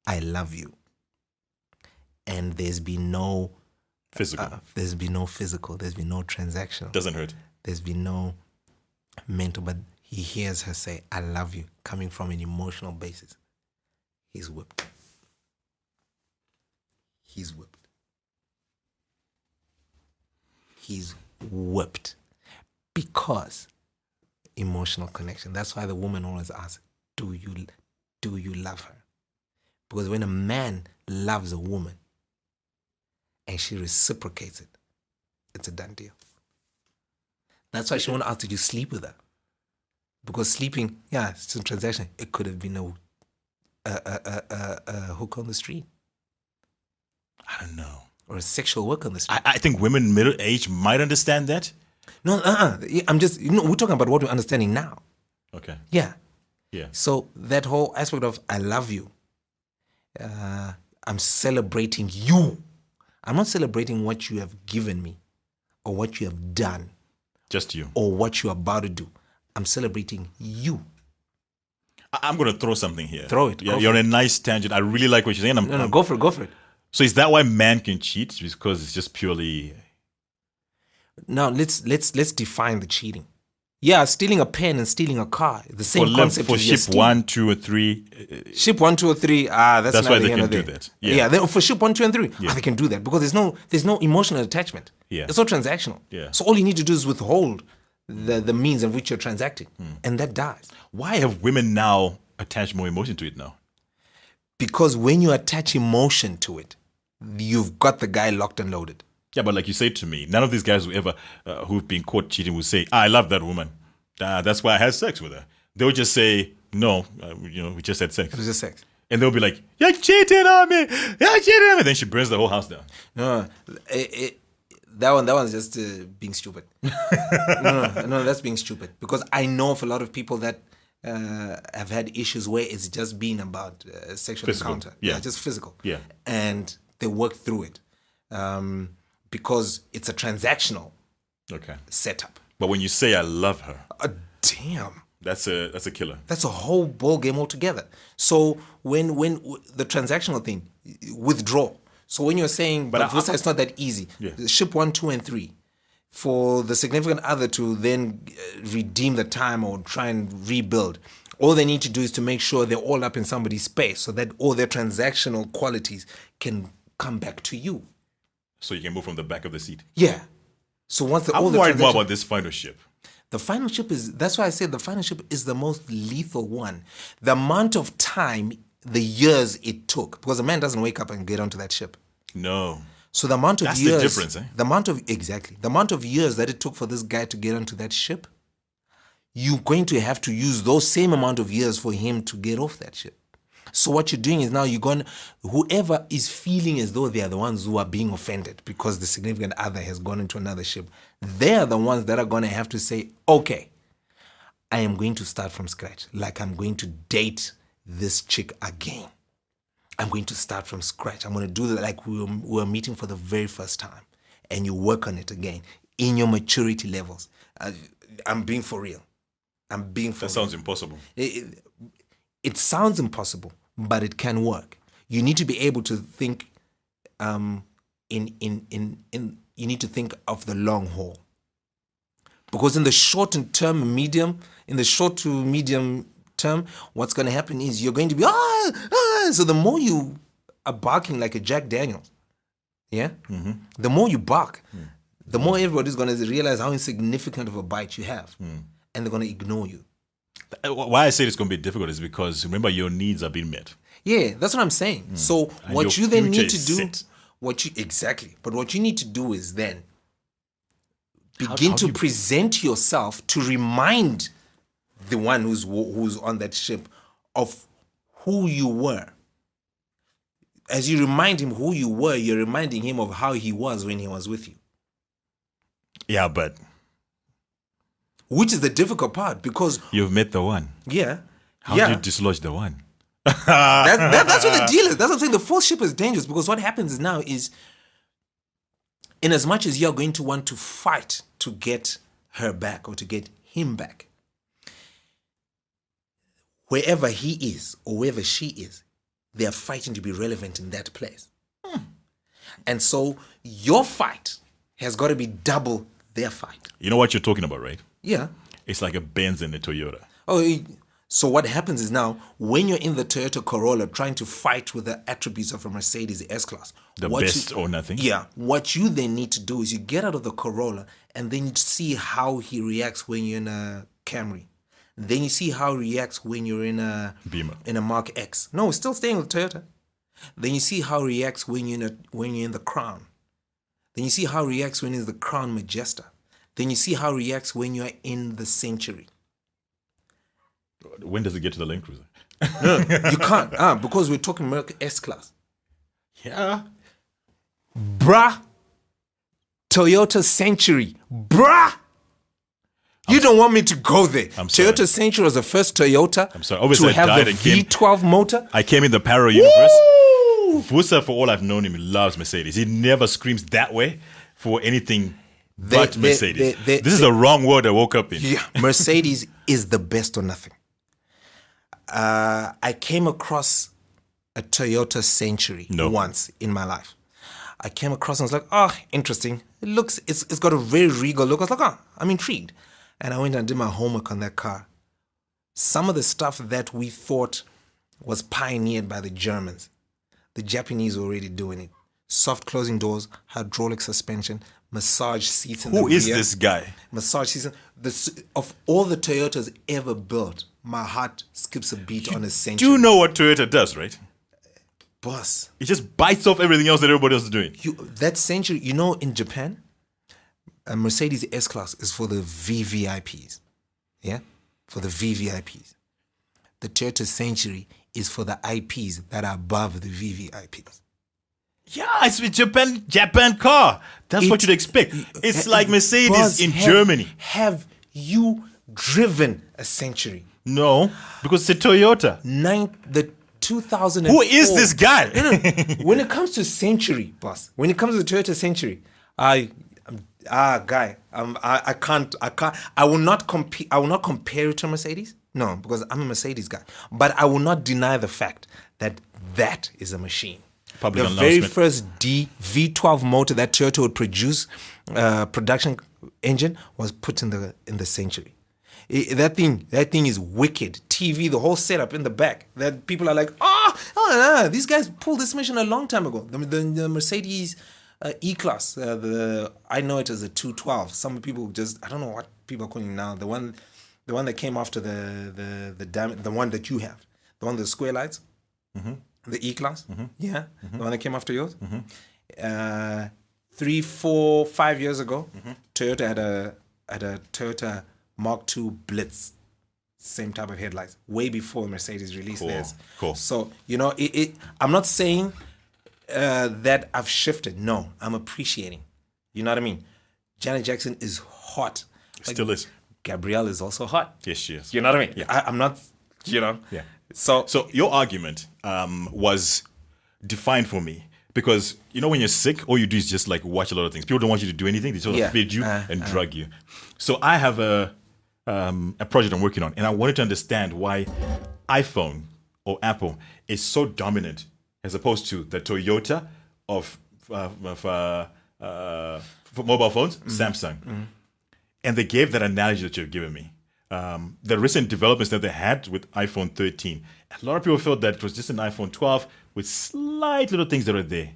I love you, and there's been no physical, there's been no transactional. Doesn't hurt. There's been no mental, but he hears her say, I love you, coming from an emotional basis. He's whipped. He's whipped. He's whipped. Because emotional connection. That's why the woman always asks, do you love her? Because when a man loves a woman and she reciprocates it, it's a done deal. That's why she won't ask, did you sleep with her? Because sleeping, it's a transaction. It could have been a hook on the street. I don't know. Or a sexual work on the street. I think women middle age might understand that. No, I'm just, we're talking about what we're understanding now. Okay. Yeah. Yeah. So that whole aspect of I love you, I'm celebrating you. I'm not celebrating what you have given me or what you have done. Just you. Or what you're about to do. I'm celebrating you. I'm going to throw something here. Throw it. You're on a nice tangent. I really like what you're saying. No, go for it. So is that why man can cheat? Because it's just purely... Now, let's define the cheating. Yeah, stealing a pen and stealing a car. The same concept. For ship 1, 2, or 3. Ship 1, 2, or 3. That's why they can do that. Yeah, for ship 1, 2, and 3. They can do that because there's no emotional attachment. Yeah. It's all transactional. Yeah. So all you need to do is withhold the means of which you're transacting. And that dies. Why have women now attached more emotion to it now? Because when you attach emotion to it, you've got the guy locked and loaded. Yeah, but like you say to me, none of these guys who've been caught cheating will say, I love that woman. That's why I had sex with her. They would just say, no, we just had sex. It was just sex. And they'll be like, you're cheating on me. You're cheating on me. Then she burns the whole house down. No, that one's just being stupid. No, that's being stupid. Because I know of a lot of people that have had issues where it's just been about sexual encounter. Yeah, just physical. Yeah. And they work through it. Because it's a transactional setup. But when you say I love her, damn, that's a killer. That's a whole ball game altogether. So when the transactional thing, withdraw. So when you're saying, but Vusa, it's not that easy. Yeah. Ship 1, 2, and 3, for the significant other to then redeem the time or try and rebuild. All they need to do is to make sure they're all up in somebody's space so that all their transactional qualities can come back to you. So you can move from the back of the seat. Yeah. So once I'm worried more about this final ship. The final ship that's why I said the final ship is the most lethal one. The amount of time, the years it took, because a man doesn't wake up and get onto that ship. No. So the amount of That's years. the difference, eh? The amount of years that it took for this guy to get onto that ship, you're going to have to use those same amount of years for him to get off that ship. So what you're doing is now whoever is feeling as though they are the ones who are being offended because the significant other has gone into another ship, they are the ones that are going to have to say, okay, I am going to start from scratch. Like I'm going to date this chick again. I'm going to start from scratch. I'm going to do that like we were meeting for the very first time. And you work on it again in your maturity levels. I'm being for real. That sounds impossible. It sounds impossible, but it can work. You need to be able to think you need to think of the long haul. Because in the short to medium term, what's going to happen is you're going to be, so the more you are barking like a Jack Daniels, yeah, the more you bark, the more everybody's going to realize how insignificant of a bite you have, and they're going to ignore you. Why I say it's going to be difficult is because remember your needs are being met. Yeah, that's what I'm saying. So And what your you then future need to is do, set. but what you need to do is then How begin do to you- present yourself to remind the one who's on that ship of who you were. As you remind him who you were, you're reminding him of how he was when he was with you. Yeah, but Which is the difficult part because, you've met the one. yeah. How yeah. do you dislodge the one? That's what the deal is. That's what I'm saying. The fourth ship is dangerous because what happens now is, in as much as you're going to want to fight to get her back or to get him back, wherever he is or wherever she is, they are fighting to be relevant in that place. And so your fight has got to be double their fight. You know what you're talking about, right? Yeah. It's like a Benz and a Toyota. So what happens is now, when you're in the Toyota Corolla trying to fight with the attributes of a Mercedes S-Class, The best or nothing. Yeah. What you then need to do is you get out of the Corolla and then you see how he reacts when you're in a Camry. Then you see how he reacts when you're in a Beamer. in a Mark X. No, still staying with Toyota. Then you see how he reacts when you're in the Crown. Then you see how he reacts when he's the Crown Majesta. Then you see how he reacts when you're in the Century. When does it get to the Land Cruiser? You can't, because we're talking Merc S-Class. Yeah. Bruh. Toyota Century. Bruh. You don't want me to go there. I'm sorry. Toyota Century was the first Toyota sorry. Obviously, to I have died the and came- V12 motor. I came in the parallel universe. Woo! Vusa, for all I've known him, loves Mercedes. He never screams that way for anything but Mercedes. This is the wrong world I woke up in. Yeah, Mercedes is the best or nothing. I came across a Toyota Century No. once in my life. I came across and was like, oh, interesting. It's got a very regal look. I was like, oh, I'm intrigued. And I went and did my homework on that car. Some of the stuff that we thought was pioneered by the Germans, the Japanese were already doing it. Soft closing doors, hydraulic suspension, massage seats in the rear. Who is this guy? Massage season. Of all the Toyotas ever built, my heart skips a beat on a Century. Do you know what Toyota does, right? Boss, It just bites off everything else that everybody else is doing. that Century, in Japan, a Mercedes S-Class is for the VVIPs. Yeah? For the VVIPs. The Toyota Century is for the IPs that are above the VVIPs. Yeah, it's a Japan car. That's what you'd expect. It's like Mercedes Boss, in Germany. Have you driven a Century? No, because it's a Toyota. The 2004. Who is this guy? When it comes to Century, boss, when it comes to the Toyota Century, I will not compare it to Mercedes. No, because I'm a Mercedes guy. But I will not deny the fact that is a machine. Public The very announcement. first V12 motor that Toyota would produce, production engine, was put in the Century. That thing is wicked. TV, the whole setup in the back. That people are like, these guys pulled this mission a long time ago. The Mercedes E-Class, I know it as a 212. Some people I don't know what people are calling it now. The one that came after the one that you have, the one with the square lights, the E-Class, yeah, the one that came after yours. 3, 4, 5 years ago, Toyota had a Toyota Mark II Blitz, same type of headlights, way before Mercedes released theirs. Cool. So I'm not saying that I've shifted. No, I'm appreciating. You know what I mean? Janet Jackson is hot. Still is. Gabrielle is also hot. Yes, she is. You know what I mean? Yeah. I'm not. Yeah. So your argument was defined for me because when you're sick, all you do is just like watch a lot of things. People don't want you to do anything. They sort of feed you and drug you. So I have a project I'm working on, and I wanted to understand why iPhone or Apple is so dominant as opposed to the Toyota of for mobile phones, Samsung. And they gave that analogy that you've given me. The recent developments that they had with iPhone 13, a lot of people felt that it was just an iPhone 12 with slight little things that are there.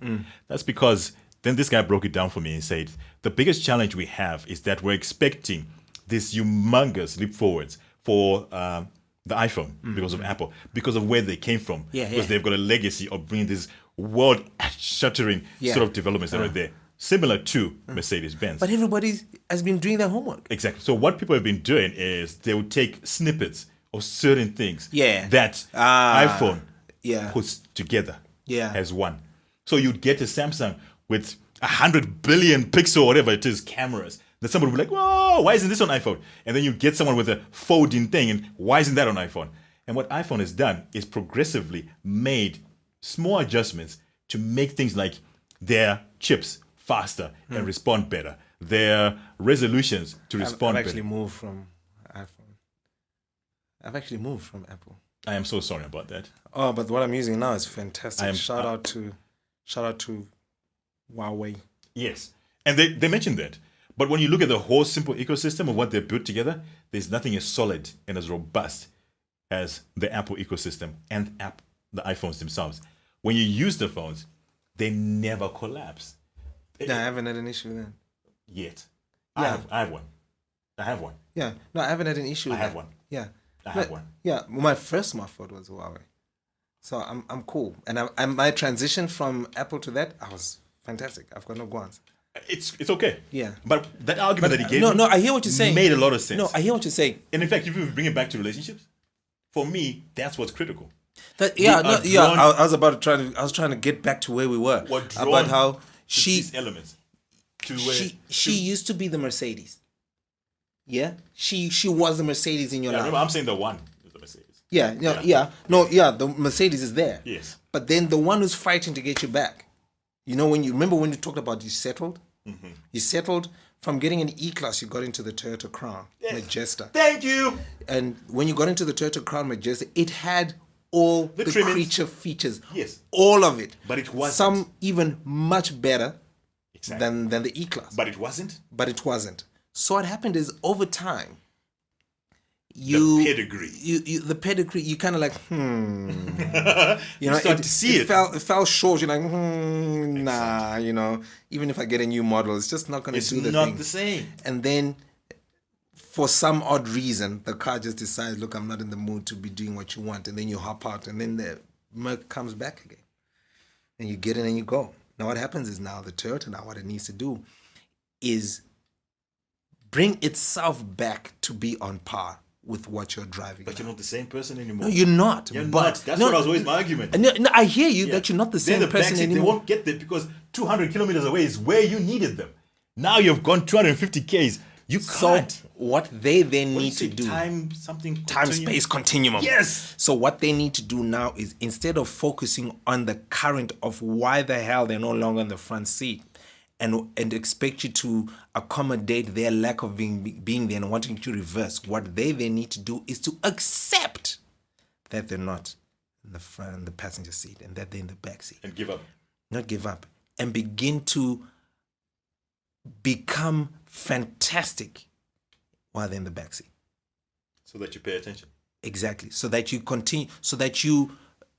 That's because then this guy broke it down for me and said, the biggest challenge we have is that we're expecting this humongous leap forwards for the iPhone because of Apple, because of where they came from. Because they've got a legacy of bringing these world-shattering sort of developments that are there, similar to Mercedes-Benz. But everybody has been doing their homework. Exactly. So what people have been doing is they would take snippets of certain things that iPhone puts together as one. So you'd get a Samsung with 100 billion pixel, whatever it is, cameras. Then somebody would be like, whoa, why isn't this on iPhone? And then you get someone with a folding thing, and why isn't that on iPhone? And what iPhone has done is progressively made small adjustments to make things like their chips faster and respond better, their resolutions to respond I've better. actually moved from iPhone. I've actually moved from Apple. I am so sorry about that. Oh, but what I'm using now is fantastic. Shout out to Huawei. Yes. And they mentioned that. But when you look at the whole simple ecosystem of what they've built together, there's nothing as solid and as robust as the Apple ecosystem and the iPhones themselves. When you use the phones, they never collapse. Yeah, I haven't had an issue with that. Yet. Yeah. I have one. I have one. Yeah. No, I haven't had an issue with that. I have one. Yeah. I have one. Yeah. My first smartphone was Huawei. So I'm cool. And my transition from Apple to that, I was fantastic. I've got no guans. It's okay. Yeah. But that argument that he gave No, I hear what you're saying. made a lot of sense. No, I hear what you're saying. And in fact, if you bring it back to relationships, for me, that's what's critical. I was trying to get back to where we were. About how these elements to where she used to be the Mercedes. Yeah? She was the Mercedes in your life. Remember, I'm saying the one is the Mercedes. The Mercedes is there. Yes. But then the one who's fighting to get you back. You know, when you talked about you settled? Mm-hmm. You settled from getting an E-Class, you got into the Toyota Crown Majesta. Thank you. And when you got into the Toyota Crown Majesta, it had all the creature features. Yes. All of it. But it wasn't. Some even much better than the E-Class. But it wasn't? But it wasn't. So what happened is over time, the pedigree. The pedigree, you kind of like, you start to see it. It fell short. You're like, nah, you know, even if I get a new model, it's just not going to do the thing. It's not the same. And then for some odd reason, the car just decides, look, I'm not in the mood to be doing what you want. And then you hop out and then the Merc comes back again. And you get in and you go. Now what happens is now the Toyota, what it needs to do is bring itself back to be on par with what you're driving. But you're not the same person anymore. No, you're not. You're not. That's what was always my argument. No, I hear you that you're not the same person anymore. They won't get there because 200 kilometers away is where you needed them. Now you've gone 250 Ks. You can't. So what they then need to do... Time space continuum. Yes. So what they need to do now is instead of focusing on the current of why the hell they're no longer in the front seat, and expect you to accommodate their lack of being there and wanting to reverse. What they need to do is to accept that they're not in the front, in the passenger seat, and that they're in the back seat. And give up. Not give up. And begin to become fantastic while they're in the back seat. So that you pay attention. Exactly. So that you continue,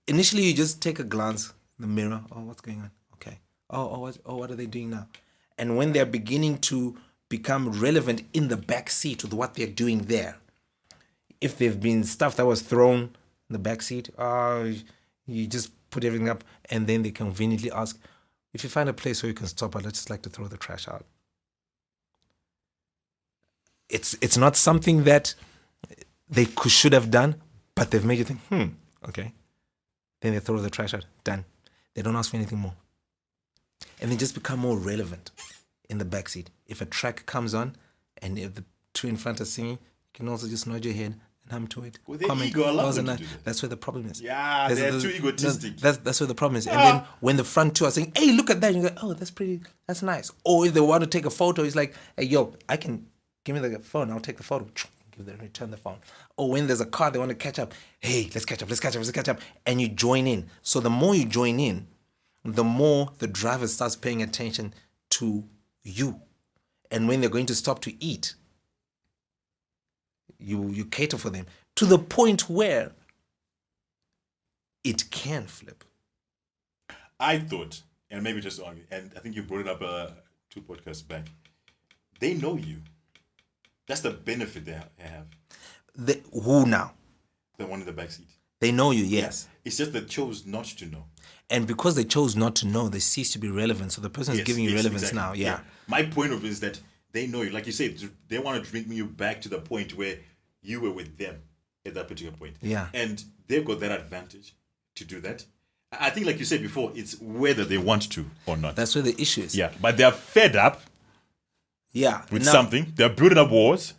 initially you just take a glance in the mirror. Oh, what's going on? Okay. What are they doing now? And when they're beginning to become relevant in the back seat with what they're doing there, if they've been stuff that was thrown in the back seat, you just put everything up, and then they conveniently ask, if you find a place where you can stop, I'd just like to throw the trash out. It's not something that they should have done, but they've made you think, okay. Then they throw the trash out, done. They don't ask for anything more. And they just become more relevant in the backseat. If a track comes on and if the two in front are singing, you can also just nod your head and hum to it. With their ego, allow them to do that. That's where the problem is. Yeah, they're too egotistic. That's where the problem is. And then when the front two are saying, hey, look at that, you go, oh, that's pretty, that's nice. Or if they want to take a photo, it's like, hey, yo, give me the phone, I'll take the photo. Return the phone. Or when there's a car, they want to catch up. Hey, let's catch up. And you join in. So the more you join in, the more the driver starts paying attention to you. And when they're going to stop to eat, you cater for them to the point where it can flip. I thought and maybe just argue, and I think you brought it up 2 podcasts back. They know you. That's the benefit they have. Who now? The one in the backseat. They know you, yes. It's just they chose not to know. And because they chose not to know, they cease to be relevant. So the person is giving you relevance exactly. now. Yeah. My point of it is that they know you. Like you said, they want to bring you back to the point where you were with them at that particular point. Yeah. And they've got that advantage to do that. I think, like you said before, it's whether they want to or not. That's where the issue is. Yeah. But they're fed up with something. They're building up wars.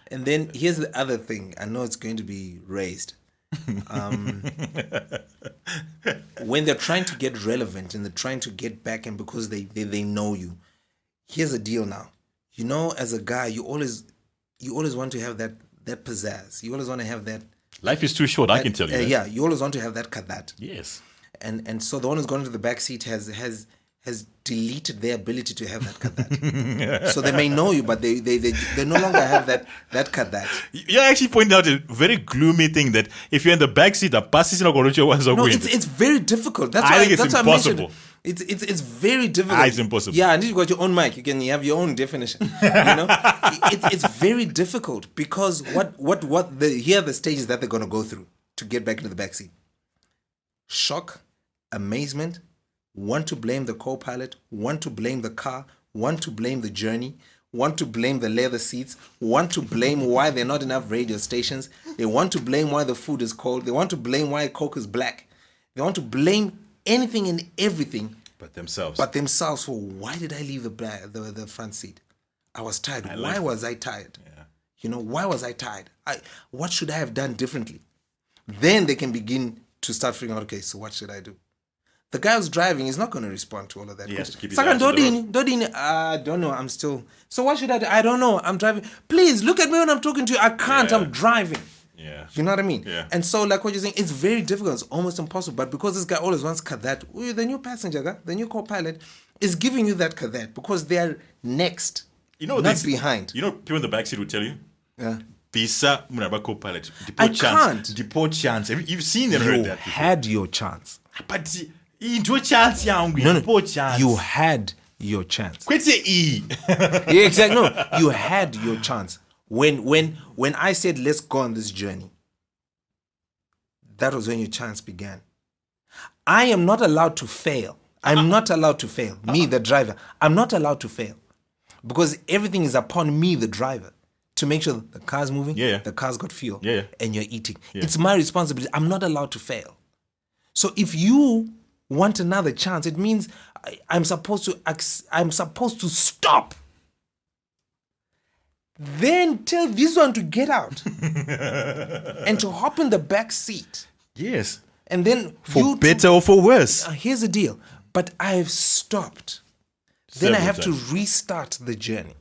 And then here's the other thing. I know it's going to be raised. When they're trying to get relevant and they're trying to get back, and because they know you, here's the deal now. You know, as a guy, you always want to have that pizzazz. You always want to have that. Life is too short, I can tell you that. Yeah, you always want to have that kadat. Yes. And so the one who's gone into the back seat has deleted their ability to have that kadat. So they may know you, but they no longer have that kadat. You're actually pointing out a very gloomy thing that if you're in the back seat, the bus is not going to No, it's very difficult. That's why I think it's that's impossible. Why I mentioned it's very difficult. It's impossible. Yeah, and if you've got your own mic, you can have your own definition. You know, it's very difficult because here are the stages that they're going to go through to get back into the back seat: shock, amazement, want to blame the co-pilot, want to blame the car, want to blame the journey, want to blame the leather seats, want to blame why there are not enough radio stations, they want to blame why the food is cold, they want to blame why Coke is black, they want to blame anything and everything but themselves. For why did I leave the front seat? I was tired. Why was I tired? Yeah. You know, why was I tired? What should I have done differently? Then they can begin to start figuring out, okay, so what should I do? The guy who's driving is not going to respond to all of that. He has to keep his eyes on the road. Dodini, I don't know. I'm still. So what should I do? I don't know. I'm driving. Please look at me when I'm talking to you. I can't. Yeah. I'm driving. Yeah. You know what I mean? Yeah. And so, like what you're saying, it's very difficult. It's almost impossible. But because this guy always wants kadat, the new passenger, the new co-pilot, is giving you that kadat because they are next. You know, not behind. You know, people in the backseat will tell you. Yeah. Visa, Munaba co-pilot. I can't. Deport chance. You've seen and heard You that before. had your chance. But into a chance, No, chance. you had your chance. Quit say E. Yeah, exactly. No, you had your chance. When I said let's go on this journey, that was when your chance began. I am not allowed to fail. I'm not allowed to fail. Me, the driver, I'm not allowed to fail because everything is upon me, the driver, to make sure the car's moving. Yeah. The car's got fuel. Yeah. And you're eating. Yeah. It's my responsibility. I'm not allowed to fail. So if you want another chance, it means I'm supposed to stop. Then tell this one to get out and to hop in the back seat. Yes. And then For better or for worse. here's the deal. But I've stopped. Then I Several have times. to restart the journey.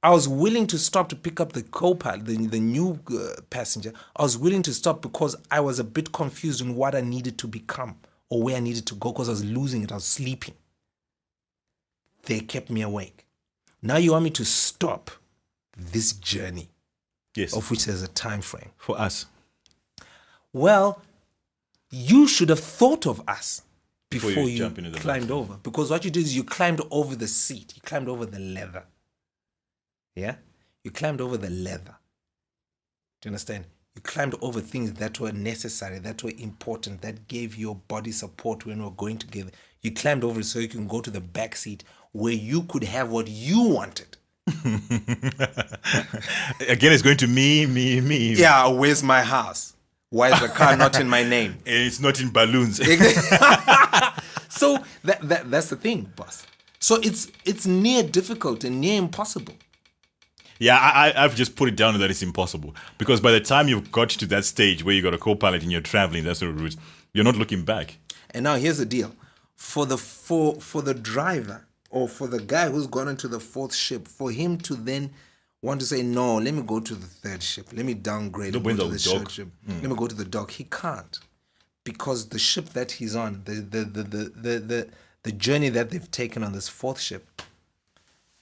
I was willing to stop to pick up the co-pilot, the new passenger. I was willing to stop because I was a bit confused on what I needed to become or where I needed to go because I was losing it. I was sleeping. They kept me awake. Now you want me to stop this journey, Yes. of which there's a time frame. For us. Well, you should have thought of us before you you jump into the climbed over. Because what you did is you climbed over the seat. You climbed over the leather. Yeah? You climbed over the leather. Do you understand? You climbed over things that were necessary, that were important, that gave your body support when we were going together. You climbed over it so you can go to the back seat where you could have what you wanted. Again, it's going to me. Yeah, where's my house? Why is the car not in my name? And it's not in balloons. So that's the thing, boss. So it's near difficult and near impossible. Yeah, I've just put it down that it's impossible. Because by the time you've got to that stage where you got a co-pilot and you're traveling that sort of route, you're not looking back. And now here's the deal. For the driver or for the guy who's gone into the fourth ship, for him to then want to say, no, let me go to the third ship. Let me downgrade and go to the third ship. Let me go to the dock. He can't. Because the ship that he's on, the journey that they've taken on this fourth ship,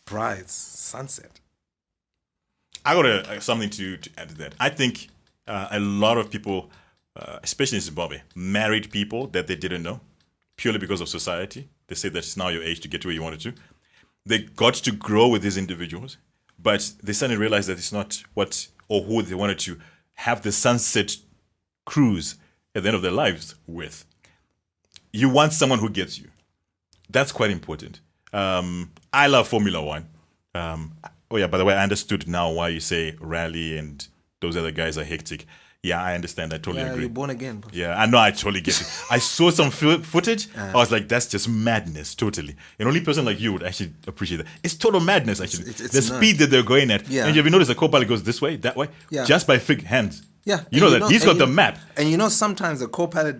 brides, sunset. I got something to add to that. I think a lot of people, especially in Zimbabwe, married people that they didn't know. purely because of society. They say that it's now your age to get to where you wanted to. They got to grow with these individuals, but they suddenly realized that it's not what or who they wanted to have the sunset cruise at the end of their lives with. You want someone who gets you. That's quite important. I love Formula One. Oh yeah, by the way, I understood now why you say Rally and those other guys are hectic. Yeah, I understand. I totally agree. You're born again. Bro. Yeah, I know. I totally get it. I saw some footage. I was like, that's just madness, totally. An only person like you would actually appreciate that. It's total madness, actually. It's the speed that they're going at. Yeah. And have you noticed the co-pilot goes this way, that way? Yeah. Just by hands. Yeah, You know that. He's got the map. And sometimes the co-pilot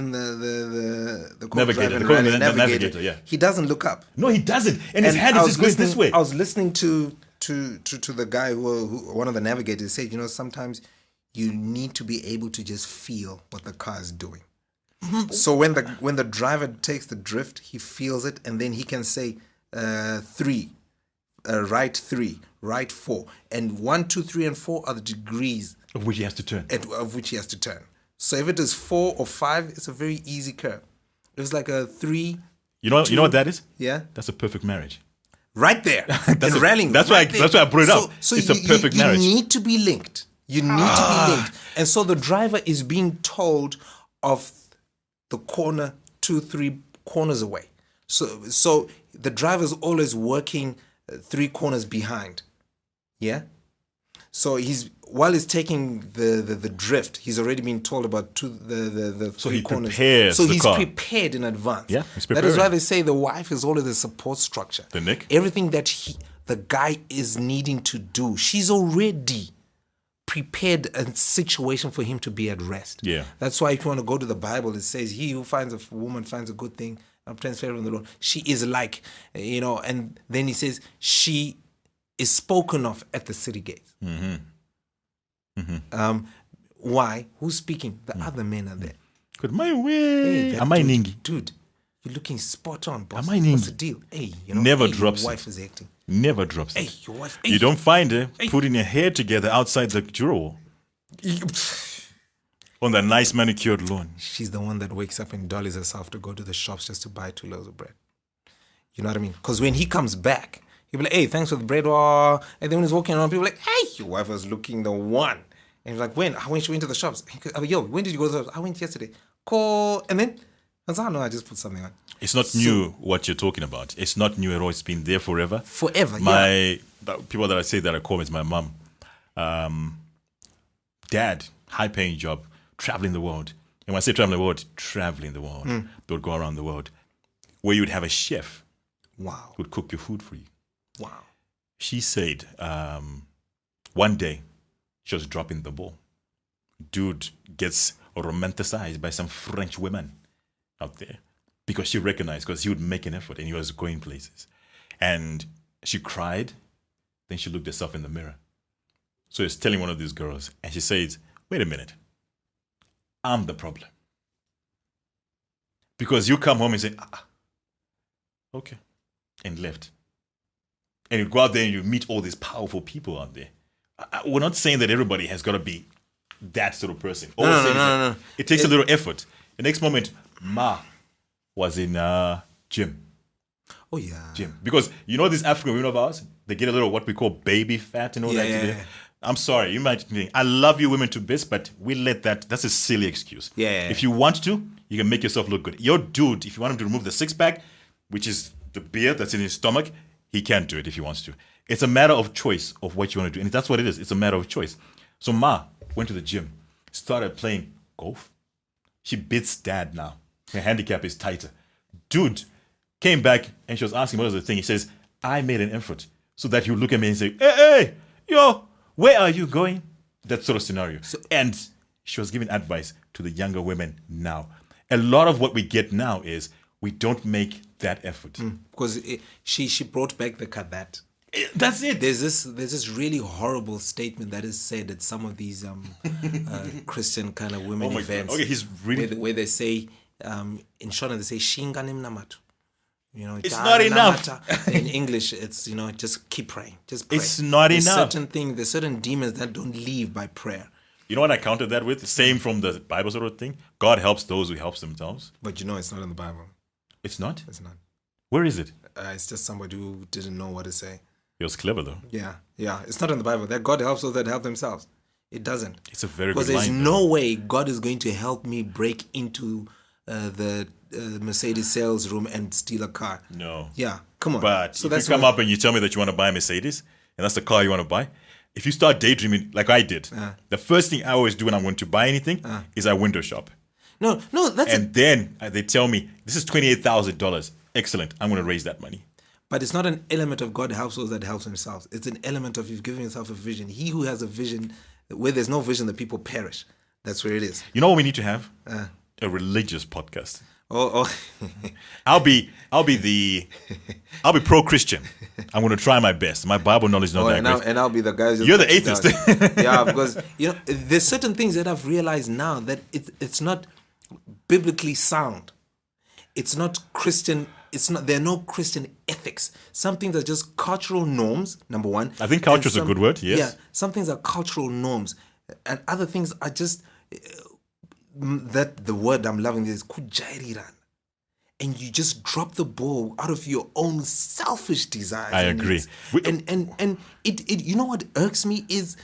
in the Navigator, co-driver the navigator, yeah. he doesn't look up. No, he doesn't. And his hand is just going this way. I was listening to the guy who one of the navigators said, sometimes you need to be able to just feel what the car is doing. So when the driver takes the drift, he feels it, and then he can say 3, right 3, right 4, and 1, 2, 3, and 4 are the degrees Of which he has to turn. of which he has to turn. So if it is 4 or 5, it's a very easy curve. If it's like a 3, You know what that is? yeah, That's a perfect marriage. right there. That's in rallying. that's right why I brought it up. So It's a perfect marriage. You need to be linked. You need to be linked. And so the driver is being told of the corner 2, 3 corners away. So the driver is always working 3 corners behind. Yeah. So while he's taking the drift, he's already been told about the So 3 he corners. prepares So the he's car. prepared in advance. Yeah, he's That is why preparing. they say the wife is always the support structure. The neck? Everything that the guy is needing to do, she's already prepared a situation for him to be at rest. Yeah. That's why if you want to go to the Bible, it says, he who finds a woman finds a good thing and obtains favor from the Lord. She is like, and then he says, she is spoken of at the city gates. Why? Who's speaking? The other men are there. Good my way. that Am I dude- ningi? Dude, you're looking spot on, boss. Am I What's ningi? the deal? Hey, Never hey, drops your it. wife is acting. Never drops Hey, it. your wife. You don't find her putting her hair together outside the drawer on that nice manicured lawn. She's the one that wakes up and dollies herself to go to the shops just to buy 2 loaves of bread. You know what I mean? Because when he comes back, he'll be like, hey, thanks for the bread. Oh. And then when he's walking around, people are like, hey, your wife was looking the one. And he's like, when? When she went to the shops. He goes, yo, when did you go to the shops? I went yesterday. Call. And then, I was like, no, I just put something on. It's not new what you're talking about. It's not new at all. It's been there forever. Forever, The people that I say that I call is my mom. Dad, high-paying job, traveling the world. And when I say traveling the world, traveling the world. They would go around the world. Where you would have a chef Wow. who would cook your food for you. Wow. She said one day she was dropping the ball. Dude gets romanticized by some French women out there because she recognized, because he would make an effort and he was going places. And she cried. Then she looked herself in the mirror. So he's telling one of these girls, and she says, wait a minute. I'm the problem. Because you come home and say, okay, and left. And you go out there and you meet all these powerful people out there. We're not saying that everybody has got to be that sort of person. All we're saying is that it takes a little effort. The next moment, Ma was in gym. Oh, yeah. Gym. Because you know these African women of ours, they get a little what we call baby fat and all that. Yeah. I'm sorry, you might think, I love you women to bits, but we let that's a silly excuse. Yeah. If you want to, you can make yourself look good. Your dude, if you want him to remove the 6-pack, which is the beer that's in his stomach, he can't do it if he wants to. It's a matter of choice of what you want to do. And that's what it is. It's a matter of choice. So Ma went to the gym, started playing golf. She beats Dad now. Her handicap is tighter. Dude came back and she was asking what was the thing. He says, I made an effort so that you look at me and say, hey, yo, where are you going? That sort of scenario. And she was giving advice to the younger women now. A lot of what we get now is we don't make that effort. Because she brought back the kadat. That's it. There's this really horrible statement that is said at some of these Christian kind of women Oh my events. God. Okay, he's really... where they say in Shona they say shinganim namatu. It's not enough. In English, it's just keep praying. Just pray. It's not enough. There's certain demons that don't leave by prayer. You know what I countered that with? Same from the Bible sort of thing. God helps those who help themselves. But you know it's not in the Bible. It's not? It's not. Where is it? It's just somebody who didn't know what to say. It was clever, though. Yeah. It's not in the Bible. That God helps those that help themselves. It doesn't. It's a very good Because line. there's though. no way God is going to help me break into the Mercedes sales room and steal a car. No. Yeah, come on. But So if that's you come what- up and you tell me that you want to buy a Mercedes, and that's the car you want to buy, if you start daydreaming like I did, the first thing I always do when I'm going to buy anything is I window shop. No, that's And then they tell me, this is $28,000. Excellent. I'm going to raise that money. But it's not an element of God helps those that helps themselves. It's an element of you've given yourself a vision. He who has a vision, where there's no vision, the people perish. That's where it is. You know what we need to have? A religious podcast. Oh. I'll be pro-Christian. I'm going to try my best. My Bible knowledge is not that great. And I'll be the guy. You're the atheist. Yeah, because there's certain things that I've realized now that it's not biblically sound. It's not Christian. There are no Christian ethics. Some things are just cultural norms. Number one. I think culture is a good word. Yes. Yeah. Some things are cultural norms, and other things are just that the word I'm loving is kujairiran. And you just drop the ball out of your own selfish desires. I agree. And it you know what irks me is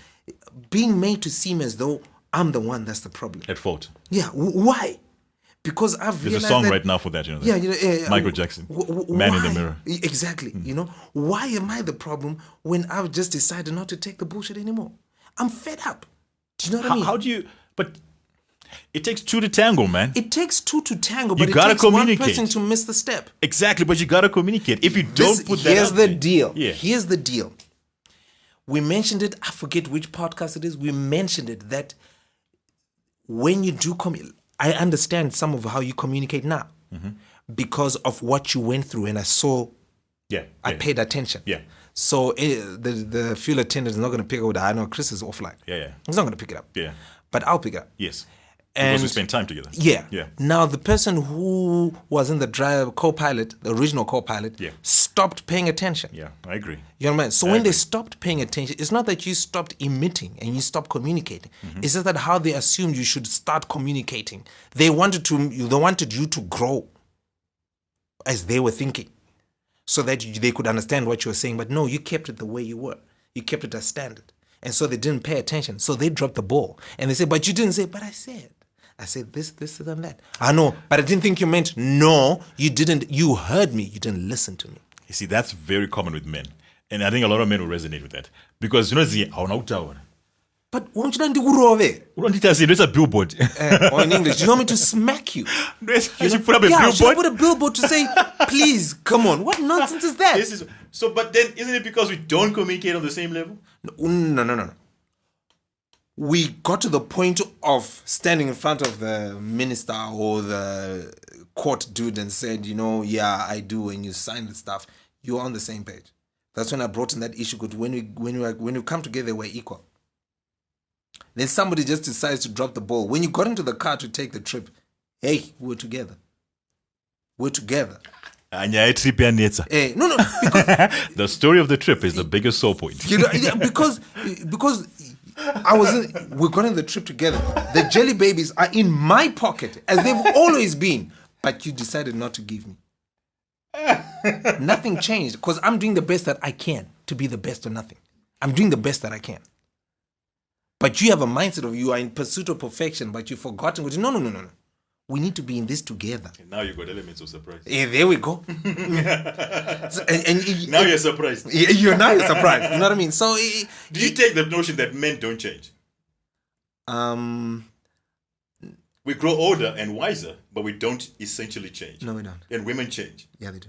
being made to seem as though I'm the one that's the problem. At fault. Yeah, why? Because I've There's realized a song that, right now for that. You know. Yeah, Michael Jackson. Man in the why? Mirror. Exactly. You know, why am I the problem when I've just decided not to take the bullshit anymore? I'm fed up. Do you know what I mean? How do you? But it takes two to tango, man. It takes two to tango, but You it gotta takes one communicate. person to miss the step. Exactly, but you gotta communicate. If you don't put that, Here's out the there- deal. Yeah. Here's the deal. We mentioned it. I forget which podcast it is. We mentioned it that when you do I understand some of how you communicate now because of what you went through, and I saw. Yeah. I paid attention. Yeah. So the fuel attendant is not going to pick it up. I know Chris is offline. Yeah. He's not going to pick it up. Yeah. But I'll pick it up. Yes. And Because we spend time together. Yeah. Yeah. Now the person who was in the co-pilot, the original co-pilot, Yeah. stopped paying attention. Yeah, I agree. You know what I mean? So when they stopped paying attention, it's not that you stopped emitting and you stopped communicating. It's just that how they assumed you should start communicating. They wanted you to grow as they were thinking, so that they could understand what you were saying. But no, you kept it the way you were. You kept it as standard. And so they didn't pay attention. So they dropped the ball. And they said, but you didn't say, but I said this, and that. I know, but I didn't think you meant, no, you didn't. You heard me. You didn't listen to me. You see, that's very common with men. And I think a lot of men will resonate with that. Because, you know, But won't you not do urove? there's a billboard. Or in English, do you want me to smack you? You should put up a Should I billboard. put a billboard to say, please, come on? What nonsense is that? But then, isn't it because we don't communicate on the same level? No. We got to the point of standing in front of the minister or the court dude and said, yeah, I do, and you sign the stuff. You're on the same page. That's when I brought in that issue. Because when we come together, we're equal. Then somebody just decides to drop the ball. When you got into the car to take the trip, hey, we're together. We're together. Hey, no, because the story of the trip is the biggest sore point. because we got on the trip together. The jelly babies are in my pocket as they've always been, but you decided not to give me. Nothing changed because I'm doing the best that I can to be the best or nothing. I'm doing the best that I can. But you have a mindset of you are in pursuit of perfection, but you've forgotten. No. We need to be in this together. And now you got elements of surprise. There we go. Now you're surprised. You're surprised. You know what I mean? So, do you take the notion that men don't change? We grow older and wiser, but we don't essentially change. No, we don't. And women change. Yeah, they do.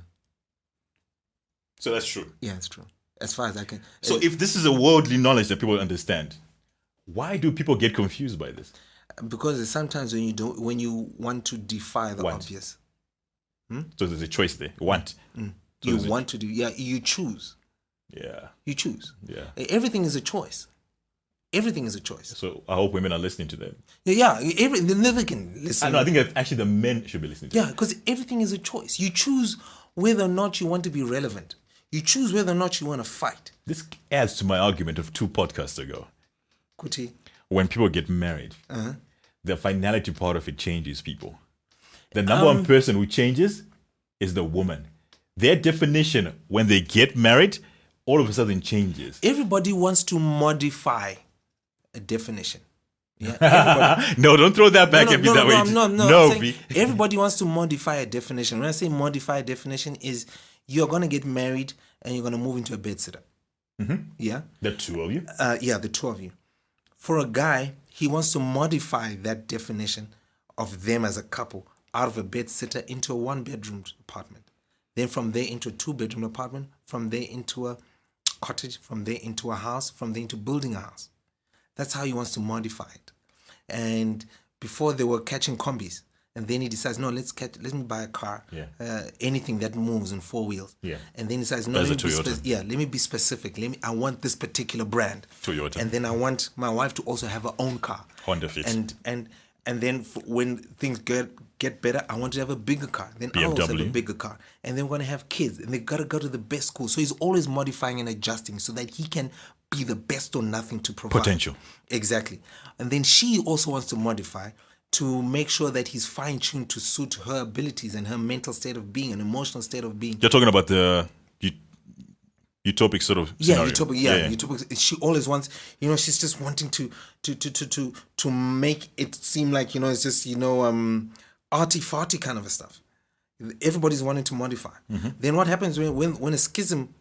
So that's true. Yeah, it's true. As far as I can. So if this is a worldly knowledge that people understand, why do people get confused by this? Because sometimes when you want to defy the obvious. So there's a choice there. Want. You want to do. Yeah, you choose. Yeah. You choose. Yeah. Everything is a choice. Everything is a choice. So I hope women are listening to that. Yeah, they never can listen. I think that actually the men should be listening to that. Yeah, because everything is a choice. You choose whether or not you want to be relevant. You choose whether or not you want to fight. This adds to my argument of 2 podcasts ago. Kuti. when people get married, the finality part of it changes people. The number one person who changes is the woman. Their definition when they get married, all of a sudden changes. Everybody wants to modify a definition. Yeah, everybody. No, don't throw that back at me that way. No, everybody wants to modify a definition. When I say modify a definition, is you're going to get married and you're going to move into a bedsitter. Yeah? The two of you? Yeah, the two of you. For a guy, he wants to modify that definition of them as a couple out of a bedsitter into a one-bedroom apartment. Then from there into a two-bedroom apartment, from there into a cottage, from there into a house, from there into building a house. That's how he wants to modify it. And before they were catching combis, and then he decides, no, let me buy a car, anything that moves in four wheels. Yeah. And then he decides, no, let me be specific. I want this particular brand. Toyota. And then I want my wife to also have her own car. Honda Fit. And then when things get better, I want to have a bigger car. Then I also have a bigger car. And then we're going to have kids. And they got to go to the best school. So he's always modifying and adjusting so that he can be the best or nothing to provide. Potential. Exactly. And then she also wants to modify to make sure that he's fine-tuned to suit her abilities and her mental state of being and emotional state of being. You're talking about the utopic sort of scenario. Utopic. She always wants, she's just wanting to make it seem like, it's just, arty-farty kind of a stuff. Everybody's wanting to modify. Then what happens when a schism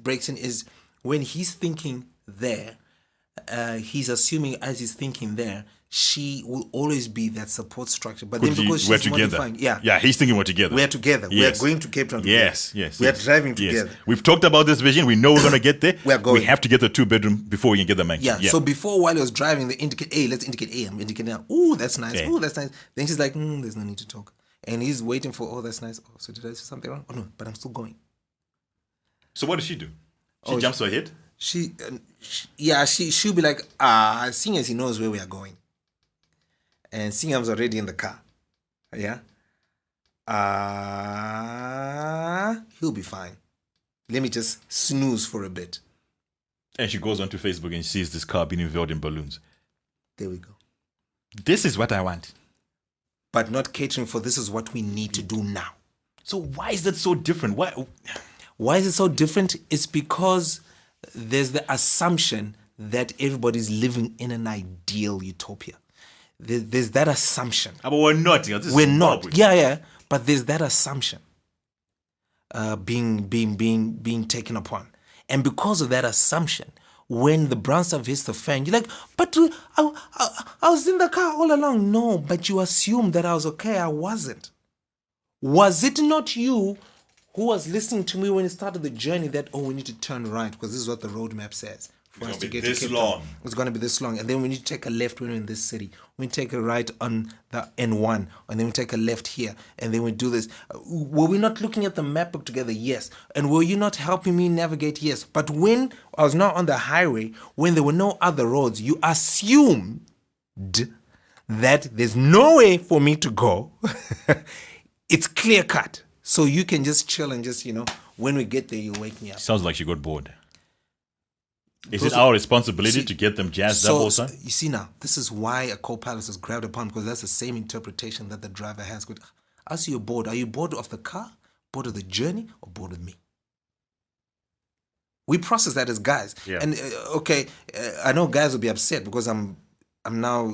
breaks in is when he's thinking there, he's assuming as he's thinking there, she will always be that support structure. But then because she's modifying, he's thinking we're together. We're together. Yes. We're going to Cape Town together. Yes. We are driving together. We've talked about this vision. We know we're going to get there. We're going. We have to get the two-bedroom before we can get the mansion. Yeah. So before, while he was driving, they indicate A. Let's indicate A. I'm indicating now. Oh, that's nice. Yeah. Oh, that's nice. Then she's like, there's no need to talk. And he's waiting for, oh, that's nice. Oh, so did I say something wrong? Oh, no, but I'm still going. So what does she do? She jumps ahead? She'll be like, seeing as he knows where we are going. And seeing I was already in the car. Yeah. He'll be fine. Let me just snooze for a bit. And she goes onto Facebook and sees this car being unveiled in balloons. There we go. This is what I want. But not catering for this is what we need to do now. So why is that so different? Why is it so different? It's because there's the assumption that everybody's living in an ideal utopia. There's that assumption. But we're not. We're not. Yeah. But there's that assumption being taken upon. And because of that assumption, when the brown stuff hits the fan, you're like, but I was in the car all along. No, but you assumed that I was okay. I wasn't. Was it not you who was listening to me when it started the journey that, we need to turn right because this is what the roadmap says. For us to get to Cape Town. It's going to be this long. And then we need to take a left when we're in this city. We take a right on the N1. And then we take a left here. And then we do this. Were we not looking at the map book together? Yes. And were you not helping me navigate? Yes. But when I was not on the highway, when there were no other roads, you assumed that there's no way for me to go. It's clear cut. So you can just chill and just, when we get there, you wake me up. Sounds like she got bored. Is it our responsibility to get them jazzed up all the time? You see now, this is why a co-pilot is grabbed upon, because that's the same interpretation that the driver has. As you're bored, are you bored of the car, bored of the journey, or bored of me? We process that as guys. Yeah. And I know guys will be upset because I'm now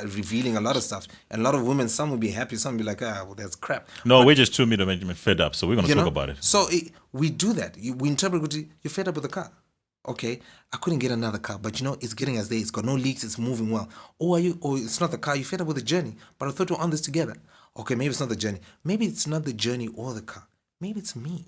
revealing a lot of stuff. And a lot of women, some will be happy, some will be like, that's crap. No, we're just 2 middle management fed up, so we're going to talk about it. So we do that. We interpret, you're fed up with the car. Okay, I couldn't get another car, but it's getting us there. It's got no leaks. It's moving well. Or it's not the car. You fed up with the journey, but I thought we're on this together. Okay, maybe it's not the journey. Maybe it's not the journey or the car. Maybe it's me.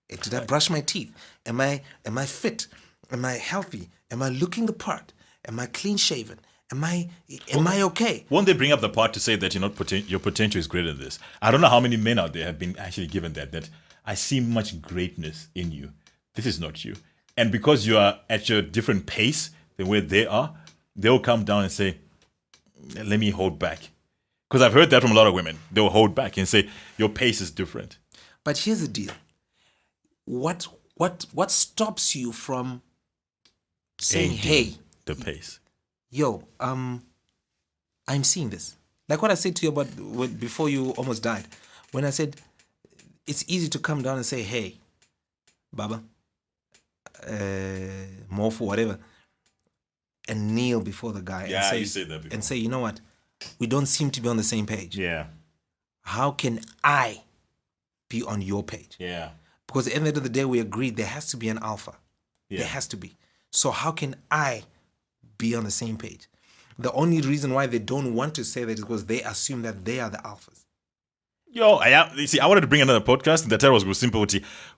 Did I brush my teeth? Am I fit? Am I healthy? Am I looking the part? Am I clean shaven? Am I okay? Won't they bring up the part to say that your potential is greater than this? I don't know how many men out there have been actually given that I see much greatness in you. This is not you. And because you are at your different pace than where they are, they'll come down and say, let me hold back. Because I've heard that from a lot of women. They'll hold back and say, your pace is different. But here's the deal. What stops you from saying, hey, the pace. Yo, I'm seeing this. Like what I said to you about before you almost died. When I said, it's easy to come down and say, hey, Baba, more for whatever, and kneel before the guy Yeah, and say, you said that before. and say, you know what, we don't seem to be on the same page. Yeah. How can I be on your page? Yeah. Because at the end of the day, we agreed there has to be an alpha. Yeah. There has to be. So how can I be on the same page? The only reason why they don't want to say that is because they assume that they are the alphas. Yo, I wanted to bring another podcast, and the title was simple.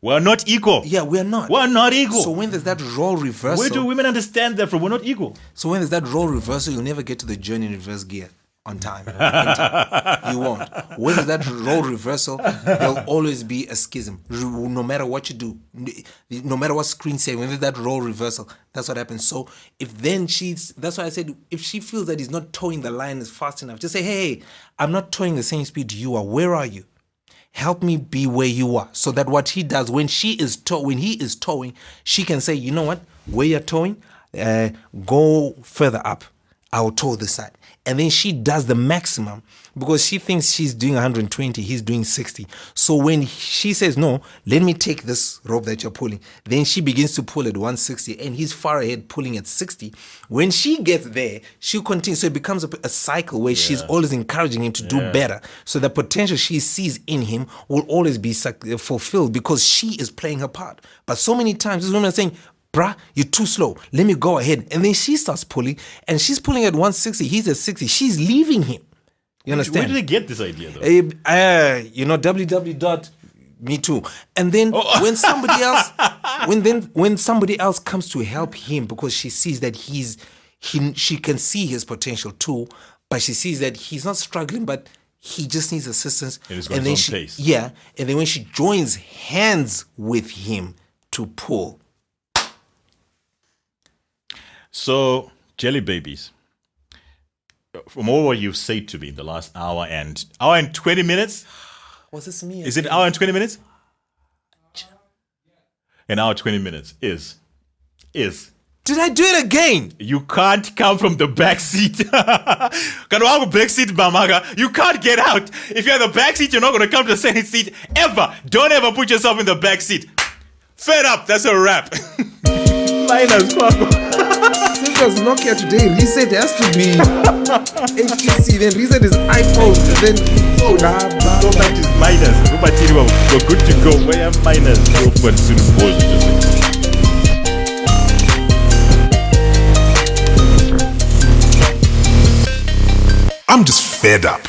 We're not equal. Yeah, we're not. We're not equal. So when there's that role reversal... Where do women understand that from? We're not equal. So when there's that role reversal, you'll never get to the journey in reverse gear on time. In time. You won't. When there's that role reversal, there'll always be a schism. No matter what you do, no matter what screen say, when there's that role reversal, that's what happens. So if then that's why I said, if she feels that he's not towing the line as fast enough, just say, hey, I'm not towing the same speed you are. Where are you? Help me be where you are. So that what he does, when he is towing, she can say, you know what, where you're towing, go further up. I'll tow this side. And then she does the maximum because she thinks she's doing 120, he's doing 60. So when she says, no, let me take this rope that you're pulling, then she begins to pull at 160 and he's far ahead pulling at 60. When she gets there, she'll continue. So it becomes a cycle where she's always encouraging him to do better. So the potential she sees in him will always be fulfilled because she is playing her part. But so many times, these women are saying, bruh, you're too slow. Let me go ahead. And then she starts pulling, and she's pulling at 160. He's at 60. She's leaving him. You understand? Where did they get this idea, though? Me too. And then when somebody else, when somebody else comes to help him because she sees that she can see his potential too, but she sees that he's not struggling, but he just needs assistance. And he's got his own pace. Yeah. And then when she joins hands with him to pull. So, jelly babies, from all what you've said to me in the last hour and 20 minutes, Was this me? is it hour and 20 minutes? An hour 20 minutes is. Did I do it again? You can't come from the back seat. Can you back seat, Mamaga? You can't get out. If you're in the back seat, you're not going to come to the second seat ever. Don't ever put yourself in the back seat. Fed up. That's a wrap. Minus, Since it was Nokia today, reset has to be HTC, then reset is iPhone, then so that is minus. We're good to go. Where am minus? I'm just fed up.